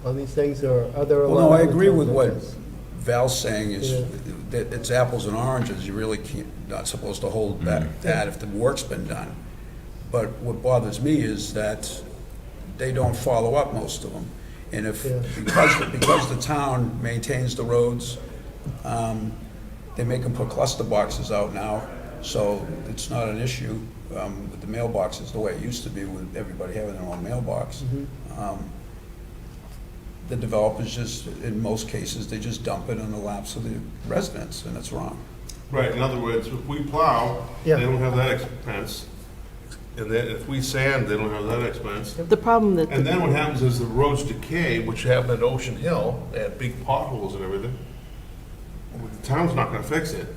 on these things, or are there a lot Well, of no, I other agree towns with like what this? Val's saying is Yeah. that it's apples and oranges. You really can't, not supposed to hold back that if the work's been done. But what bothers me is that they don't follow up, most of them. And if, Yeah. because the town maintains the roads, they make them put cluster boxes out now, so it's not an issue with the mailboxes the way it used to be with everybody having their own mailbox. The developers just, in most cases, they just dump it in the laps of the residents, and it's wrong. Right, in other words, if we plow, they Yeah. don't have that expense. And then if we sand, they don't have that expense. The problem that, And then what happens is the roads decay, which happened at Ocean Hill, they had big potholes and everything. Well, the town's not gonna fix it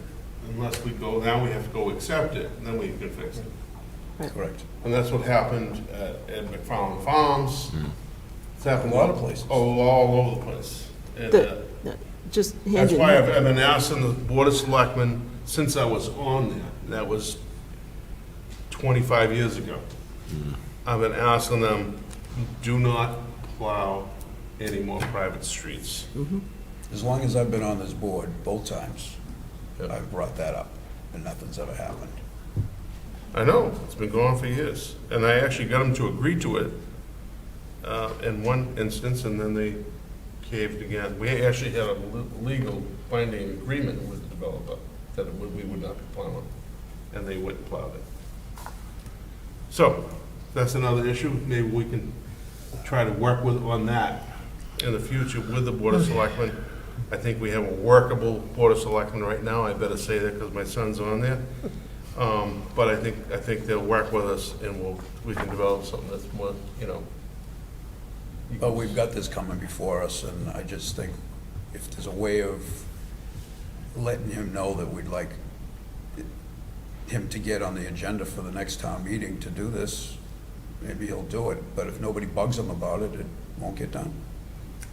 unless we go, now we have to go accept it, and then we can fix it. Correct. And that's what happened at McFarland Farms. It's happened A lot of places. Oh, all over the place. And, just hand that's in why hand. I've been asking the Board of Selectmen since I was on there. That was 25 years ago. I've been asking them, do not plow any more private streets. As long as I've been on this board, both times, I've brought that up, and nothing's ever happened. I know, it's been going on for years. And I actually got them to agree to it in one instance, and then they caved again. We actually had a legal binding agreement with the developer that we would not be plowing, and they wouldn't plow it. So, that's another issue. Maybe we can try to work on that in the future with the Board of Selectmen. I think we have a workable Board of Selectmen right now. I better say that because my son's on there. But I think they'll work with us, and we can develop something that's more, you know. But we've got this coming before us, and I just think if there's a way of letting him know that we'd like him to get on the agenda for the next town meeting to do this, maybe he'll do it. But if nobody bugs him about it, it won't get done.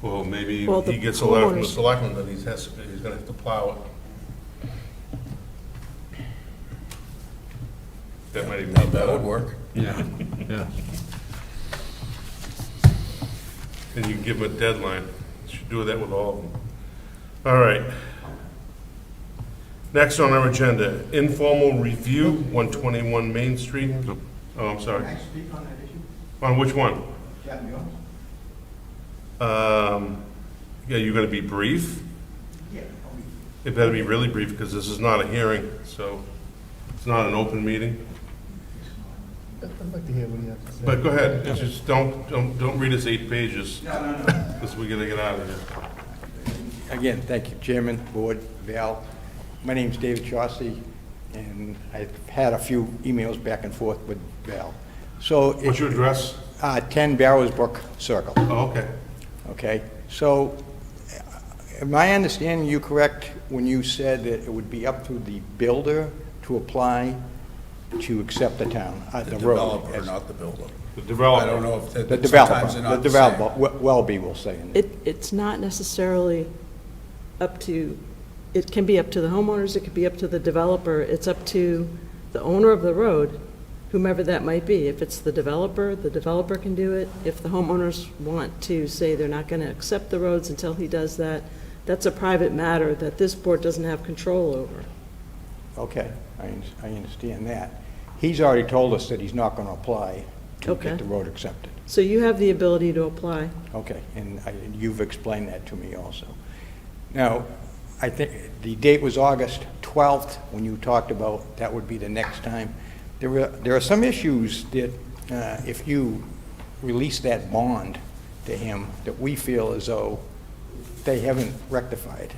Well, maybe Well, the he gets a letter from the homeowners- selectmen that he's gonna have to plow it. That might even be That would better. work. Yeah, yeah. And you can give him a deadline. Should do that with all of them. All right. Next on our agenda, informal review, 121 Main Street. Oh, I'm sorry. Can I speak on that issue? On which one? Chat and Yeah, you're gonna be brief? Yeah. It better be really brief, because this is not a hearing, so it's not an open meeting. I'd like to hear what you have to say. But go ahead, it's just don't read us 8 pages, because we gotta get out of here. Again, thank you, Chairman, Board, Val. My name's David Chauncey, and I've had a few emails back and forth with Val. So, What's your address? 10 Barrows Brook Circle, Oh, okay. okay? So, am I understanding you correct when you said that it would be up to the builder to apply to accept the town, The the road? developer, not the builder. The developer. I don't know if, The sometimes developer, they're the not the same. developer, Welby will say. It's not necessarily up to, it can be up to the homeowners, it could be up to the developer, it's up to the owner of the road, whomever that might be. If it's the developer can do it. If the homeowners want to say they're not going to accept the roads until he does that, that's a private matter that this board doesn't have control over. Okay, I understand that. He's already told us that he's not going to apply to Okay. get the road accepted. So you have the ability to apply. Okay, and you've explained that to me also. Now, I think the date was August 12th when you talked about that would be the next time. There are some issues that if you release that bond to him, that we feel as though they haven't rectified.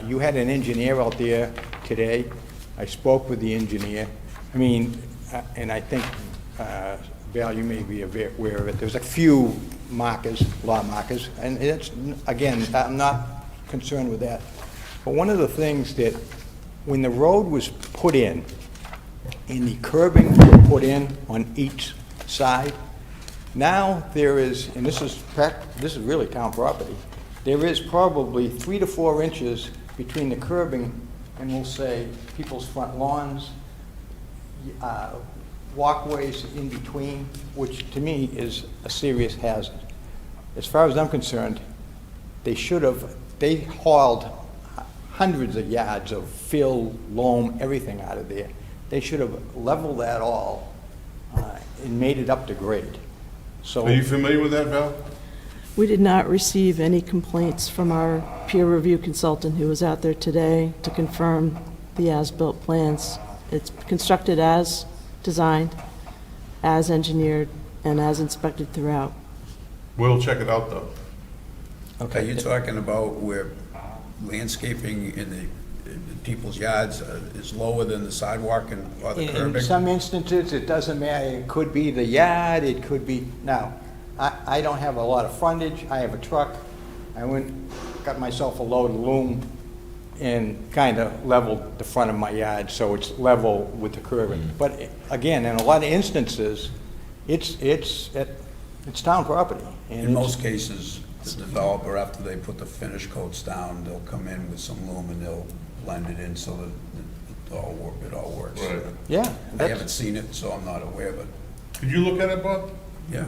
You had an engineer out there today. I spoke with the engineer. I mean, and I think, Val, you may be aware of it. There's a few markers, law markers, and it's, again, I'm not concerned with that. But one of the things that, when the road was put in, and the curbing was put in on each side, now there is, and this is really town property, there is probably 3 to 4 inches between the curbing and we'll say people's front lawns, walkways in between, which to me is a serious hazard. As far as I'm concerned, they hauled hundreds of yards of fill, loam, everything out of there. They should have leveled that all and made it up to grade. So, Are you familiar with that, Val? We did not receive any complaints from our peer review consultant who was out there today to confirm the as-built plans. It's constructed as designed, as engineered, and as inspected throughout. We'll check it out, though. Okay, you're talking about where landscaping in the people's yards is lower than the sidewalk or the curbing? in some instances, it doesn't matter. It could be the yard, it could be, now, I don't have a lot of frontage. I have a truck. I got myself a load of loom and kind of leveled the front of my yard so it's level with the curbing. But again, in a lot of instances, it's town property. And In most cases, the developer, after they put the finish coats down, they'll come in with some loom and they'll blend it in so that it all works. Right. Yeah. I haven't seen it, so I'm not aware, but, Could you look at it, Bob? yeah.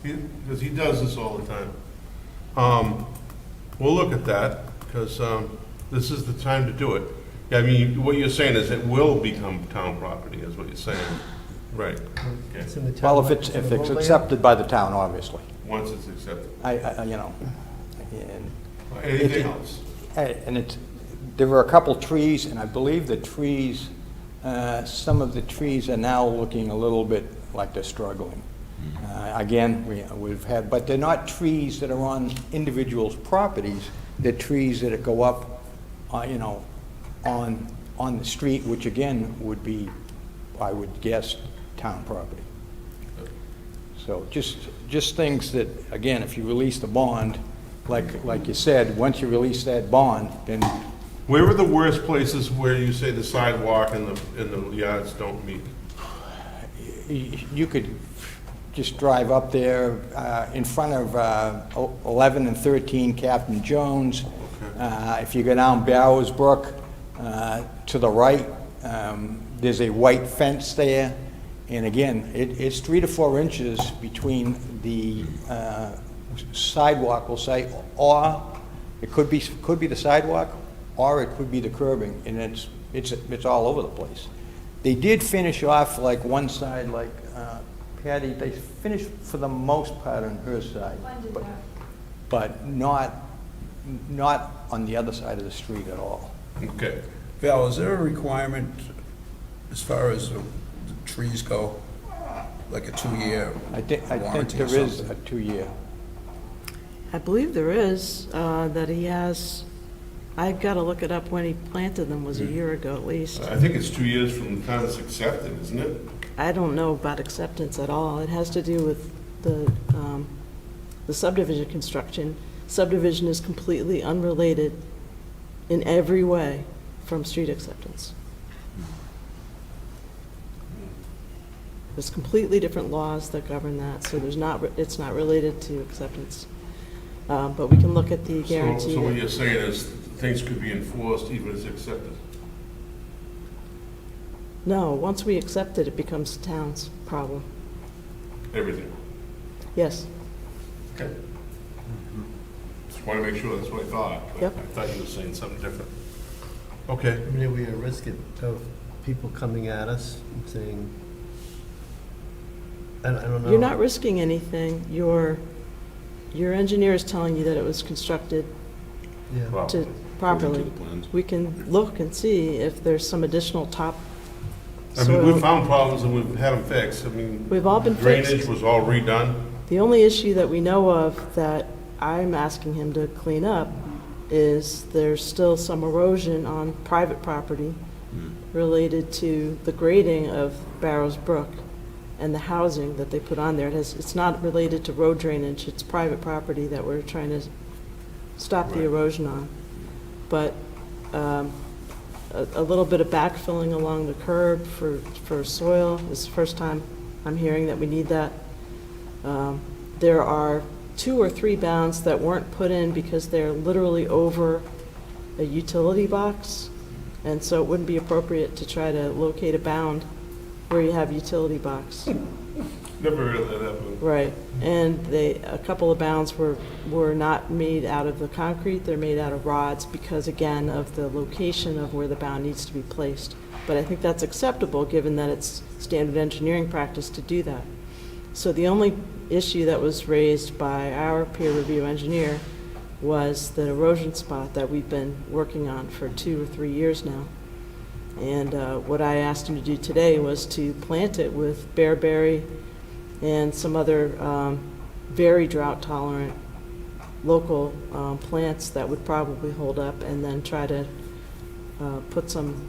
Because he does this all the time. We'll look at that, because this is the time to do it. Yeah, I mean, what you're saying is it will become town property, is what you're saying. Right. Okay. It's in the town Well, if limits it's of the whole land. accepted by the town, obviously. Once it's accepted. You know, and Anything else? And there were a couple trees, and I believe the trees, some of the trees are now looking a little bit like they're struggling. Again, we've had, but they're not trees that are on individuals' properties. They're trees that go up, you know, on the street, which again would be, I would guess, town property. So just things that, again, if you release the bond, like you said, once you release that bond, then Where are the worst places where you say the sidewalk and the yards don't meet? you could just drive up there in front of 11 and 13 Captain Jones. If you go down Barrows Brook, to the right, there's a white fence there. And again, it's 3 to 4 inches between the sidewalk, we'll say, or it could be the sidewalk, or it could be the curbing, and it's all over the place. They did finish off like one side, like Patty, they finished for the most part on her side, but not on the other side of the street at all. Okay. Val, is there a requirement as far as the trees go, like a 2-year I think warranty or there is something? a 2-year. I believe there is, that he has, I've got to look it up when he planted them, was a year ago at least. I think it's 2 years from the time it's accepted, isn't it? I don't know about acceptance at all. It has to do with the subdivision construction. Subdivision is completely unrelated in every way from street acceptance. There's completely different laws that govern that, so it's not related to acceptance. But we can look at the guarantee. So what you're saying is things could be enforced even as accepted? No, once we accept it, it becomes the town's problem. Everything? Yes. Okay. Just want to make sure that's what I thought. but Yep. I thought you were saying something different. Okay. I mean, are we at risk of people coming at us and saying, I don't know. You're not risking anything. Your engineer is telling you that it was constructed Yeah. Well, to properly. the plans. We can look and see if there's some additional top I mean, soil. we've found problems and we've had them fixed. I mean, We've all been fixed. drainage was all redone. The only issue that we know of that I'm asking him to clean up is there's still some erosion on private property related to the grading of Barrows Brook and the housing that they put on there. It's not related to road drainage, it's private property that we're trying to stop the erosion on. But a little bit of backfilling along the curb for soil is the first time I'm hearing that we need that. There are 2 or 3 bounds that weren't put in because they're literally over a utility box And so it wouldn't be appropriate to try to locate a bound where you have utility box. Never heard of that happen. Right, and a couple of bounds were not made out of the concrete, they're made out of rods because, again, of the location of where the bound needs to be placed. But I think that's acceptable, given that it's standard engineering practice to do that. So the only issue that was raised by our peer review engineer was the erosion spot that we've been working on for 2 or 3 years now. And what I asked him to do today was to plant it with bearberry and some other very drought-tolerant local plants that would probably hold up, and then try to put some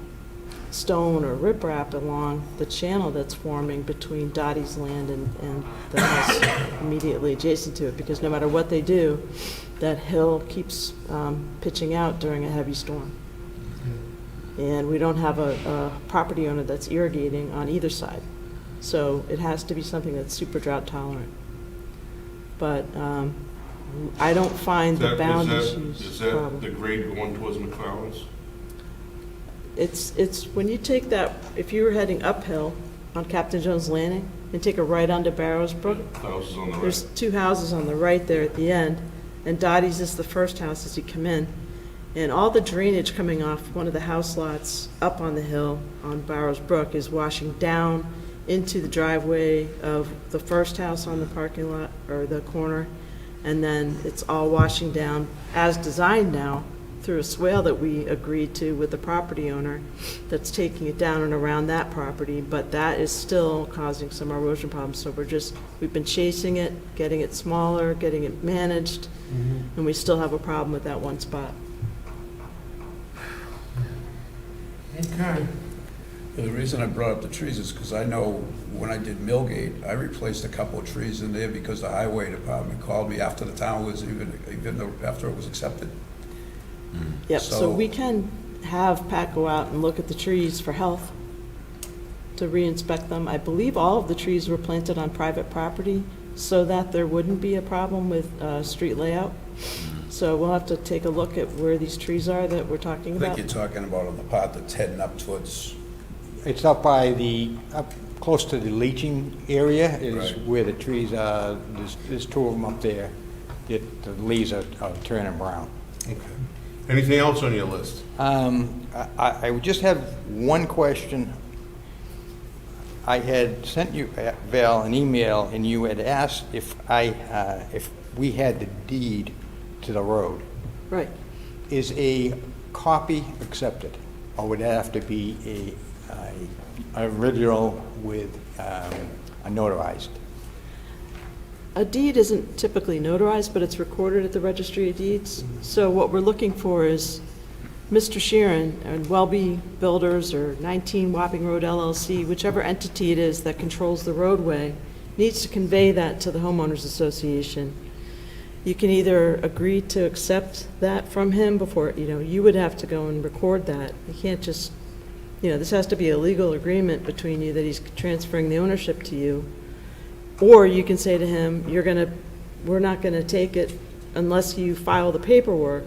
stone or riprap along the channel that's forming between Dottie's land and the house immediately adjacent to it, because no matter what they do, that hill keeps pitching out during a heavy storm. And we don't have a property owner that's irrigating on either side. So it has to be something that's super drought tolerant. But I don't find the bound issues Is a that problem. the grade going towards McLaren's? It's when you take that, if you were heading uphill on Captain Jones Landing and take a right onto Barrows Brook, Houses on the right. there's 2 houses on the right there at the end, and Dottie's is the first house as you come in. And all the drainage coming off one of the house lots up on the hill on Barrows Brook is washing down into the driveway of the first house on the parking lot, or the corner, and then it's all washing down, as designed now, through a swale that we agreed to with the property owner that's taking it down and around that property, but that is still causing some erosion problems. So we've been chasing it, getting it smaller, getting it managed, and we still have a problem with that one spot. Okay. The reason I brought up the trees is because I know when I did Millgate, I replaced a couple of trees in there because the highway department called me after the town was, even though, after it was accepted. Yep, so So- we can have Pat go out and look at the trees for health, to re-inspect them. I believe all of the trees were planted on private property so that there wouldn't be a problem with street layout. So we'll have to take a look at where these trees are that we're talking I think about. you're talking about on the part that's heading up towards, It's up by up close to the leaching area is Right. where the trees are. There's 2 of them up there. The leaves are turning brown. Okay. Anything else on your list? I would just have one question. I had sent you, Val, an email, and you had asked if we had the deed to the road. Right. Is a copy accepted, or would it have to be a original with a notarized? A deed isn't typically notarized, but it's recorded at the Registry of Deeds. So what we're looking for is Mr. Sheeran and Welby Builders or 19 Wapping Road LLC, whichever entity it is that controls the roadway, needs to convey that to the homeowners association. You can either agree to accept that from him before, you would have to go and record that. You can't just, this has to be a legal agreement between you that he's transferring the ownership to you. Or you can say to him, we're not gonna take it unless you file the paperwork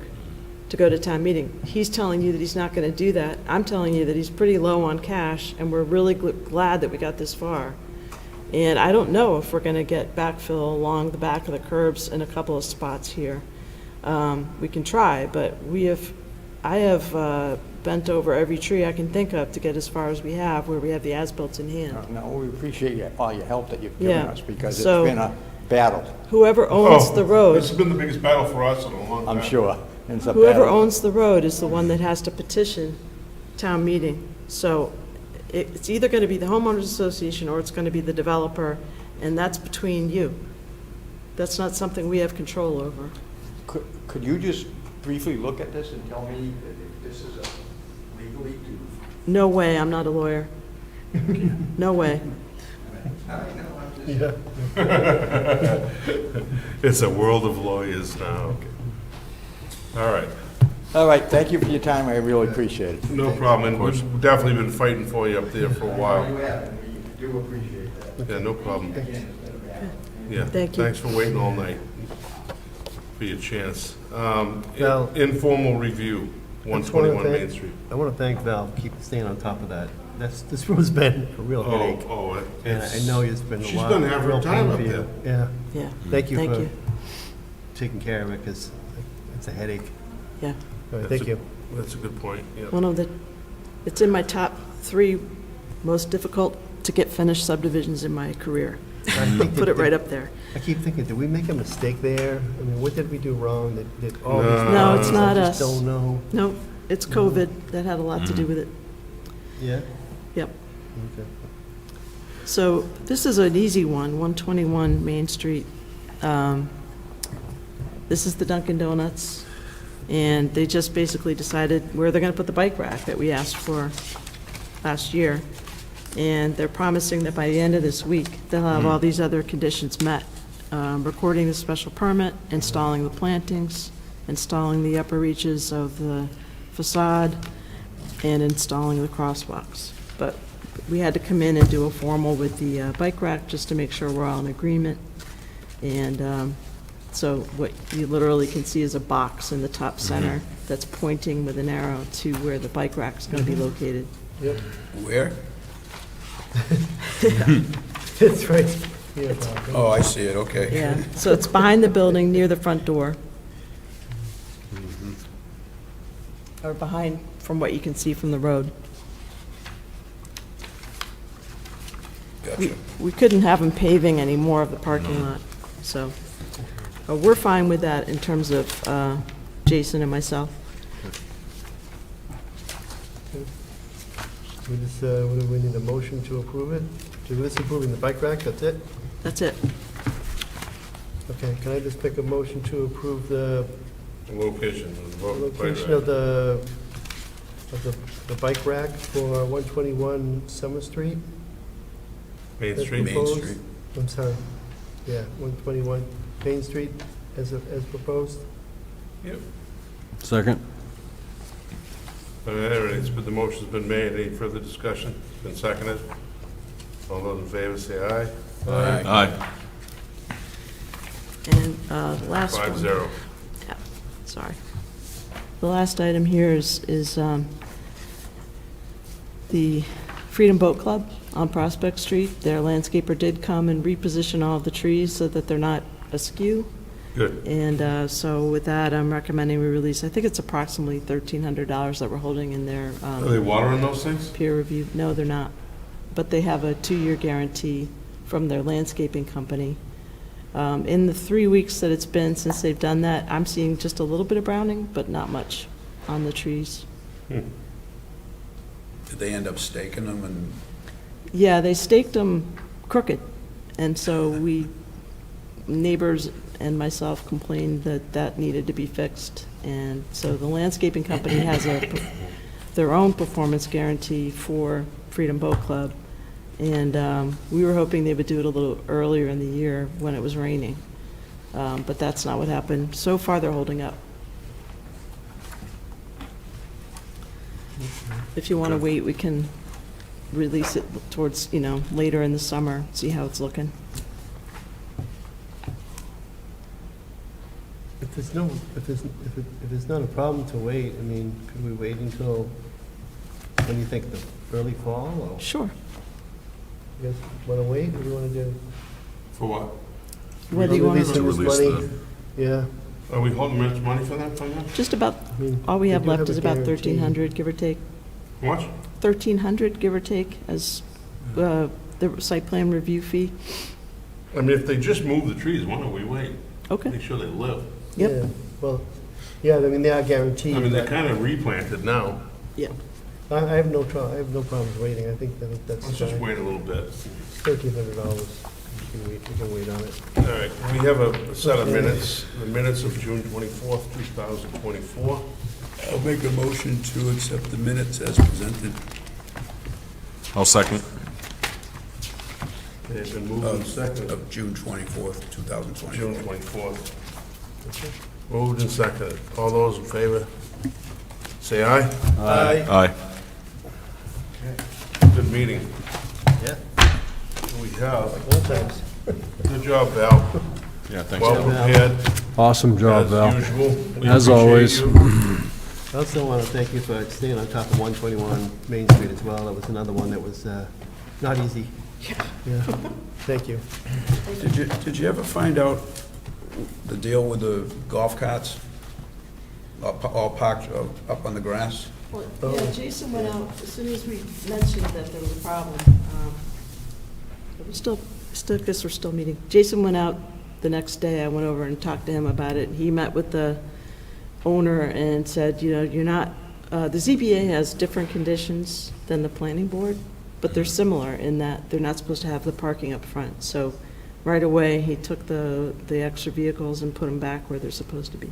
to go to town meeting. He's telling you that he's not gonna do that. I'm telling you that he's pretty low on cash, and we're really glad that we got this far. And I don't know if we're gonna get backfill along the back of the curbs in a couple of spots here. We can try, but I have bent over every tree I can think of to get as far as we have, where we have the as-built in hand. No, we appreciate all your help that you've given Yeah, us, because it's so- been a battle, Whoever owns the This road, has been the biggest battle for us in a long time. I'm sure. It's a whoever battle. owns the road is the one that has to petition town meeting. So it's either gonna be the homeowners association or it's gonna be the developer, and that's between you. That's not something we have control over. Could you just briefly look at this and tell me that if this is legally to... No way, I'm not a lawyer. No way. It's a world of lawyers now. All right, All right, thank you for your time, I really appreciate it. no problem, and we've definitely been fighting for you up there for a while. You have, and we do appreciate that. Yeah, no problem. Again, it's been a battle. Yeah, Thank you. thanks for waiting all night for your chance. Val. Informal review. 121 Main Street. I want to thank Val, keep staying on top of that. This road's been a real headache. And I know it's been a She's lot. done half her real time pain up for you. there. Yeah. Yeah. Thank you Thank for you. taking care of it, because it's a headache. Yeah. All right, thank you. That's a good point, yeah. One of the, it's in my top 3 most difficult to get finished subdivisions in my career. I think Put that- it right up there. I keep thinking, did we make a mistake there? I mean, what did we do wrong? Did all these No, it's things, not I us. just don't know. No, it's COVID that had a lot to do with it. Yeah? Yep. Okay. So this is an easy one, 121 Main Street. This is the Dunkin' Donuts, and they just basically decided where they're going to put the bike rack that we asked for last year. And they're promising that by the end of this week, they'll have all these other conditions met. Recording the special permit, installing the plantings, installing the upper reaches of the facade, and installing the crosswalks. But we had to come in and do a formal with the bike rack just to make sure we're all in agreement. And so what you literally can see is a box in the top center that's pointing with an arrow to where the bike rack's going to be located. Yep. Where? It's right here, Bob. Oh, I see it, okay. Yeah, so it's behind the building, near the front door. Or behind, from what you can see from the road. Gotcha. We couldn't have them paving any more of the parking lot, so we're fine with that in terms of Jason and myself. We just, what do we need, a motion to approve it? To this approving the bike rack, that's it? That's it. Okay, can I just make a motion to approve the Location of the vote. location of the bike rack for 121 Summer Street? Main as Street. Main proposed? Street. I'm sorry, yeah, 121 Main Street as proposed? Yep. Second? All right, the motion's been made. Any further discussion? Been seconded? All those in favor say aye. Aye. And the last one. 5-0. Yeah, sorry. The last item here is the Freedom Boat Club on Prospect Street. Their landscaper did come and reposition all of the trees so that they're not askew. Good. And so with that, I'm recommending we release, I think it's approximately $1,300 that we're holding in their Are they watering those things? peer review. No, they're not. But they have a 2-year guarantee from their landscaping company. In the 3 weeks that it's been since they've done that, I'm seeing just a little bit of browning, but not much on the trees. Did they end up staking them and? Yeah, they staked them crooked. And so neighbors and myself complained that that needed to be fixed. And so the landscaping company has their own performance guarantee for Freedom Boat Club. And we were hoping they would do it a little earlier in the year when it was raining. But that's not what happened. So far, they're holding up. If you want to wait, we can release it towards, later in the summer, see how it's looking. If there's not a problem to wait, I mean, could we wait until, when you think, the early fall, or Sure. you guys want to wait, or do you want to do? For what? Whether you want Releasing to, this release money? Yeah, Are we holding much money for that from them? just about, I mean. all we they have do left is a about guarantee. 1,300, give or take. How much? 1,300, give or take, as the site plan review fee. I mean, if they just move the trees, why don't we wait? Okay, Make sure they live. yep, Yeah, well, yeah, I mean, they are guaranteed. I mean, they're but kind of replanted now. yep. I have no problems waiting, I think that's Let's just fine. wait a little bit. $1,300, we can wait on it. All right, we have a set of minutes, the minutes of June 24th, 2024. I'll make a motion to accept the minutes as presented. I'll second. They've been moved and seconded. Of June 24th, 2024. June 24th. Moved and seconded. All those in favor, say aye. Aye. Good meeting. Yeah. We have, Old times. good job, Val. Yeah, thanks, Well Al. prepared, Awesome job, Val. as usual. We As appreciate always. you. I also want to thank you for staying on top of 121 Main Street as well. That was another one that was not easy. Yeah. Thank you. Did you ever find out the deal with the golf carts? All parked up on the grass? Well, yeah, Jason went out, as soon as we mentioned that there was a problem, I guess we're still meeting. Jason went out the next day, I went over and talked to him about it. He met with the owner and said, you know, you're not, the ZBA has different conditions than the planning board, but they're similar in that they're not supposed to have the parking up front. So right away, he took the extra vehicles and put them back where they're supposed to be.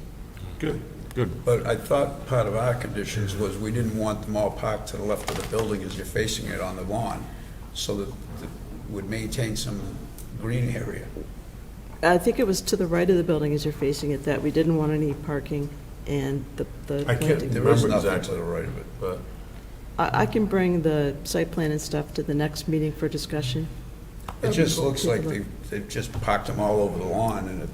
Good, good. But I thought part of our conditions was we didn't want them all parked to the left of the building as you're facing it on the lawn, so that it would maintain some green area. I think it was to the right of the building as you're facing it that we didn't want any parking and the I can't planting. There is remember nothing exactly to the right of it. but I can bring the site plan and stuff to the next meeting for discussion. It just looks Take a like look. they've just parked them all over the lawn, and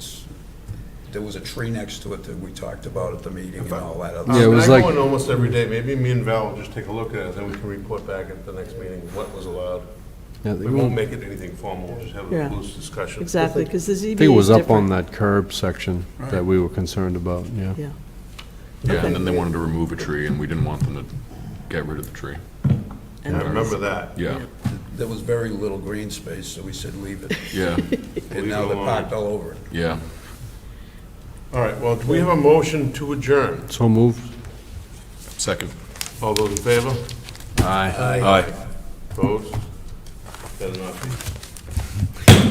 there was a tree next to it that we talked about at the meeting and all that other Yeah, it was I like- go in almost every day. Maybe me and Val will just take a look at it, then we can report back at the next meeting what was allowed. Yeah, We won't make it anything formal, we'll just have Yeah. a loose discussion. Exactly, because the ZBA I think it was is up on different. that curb section that we were concerned about, yeah. Yeah. Yeah, Okay. and then they wanted to remove a tree, and we didn't want them to get rid of the tree. I remember that. Yeah, There was very little green space, so we said leave it. yeah, And now they're parked all over it. yeah. All right, well, do we have a motion to adjourn? So moved. Second. All those in favor? Aye. Aye. Opposed? Better not be.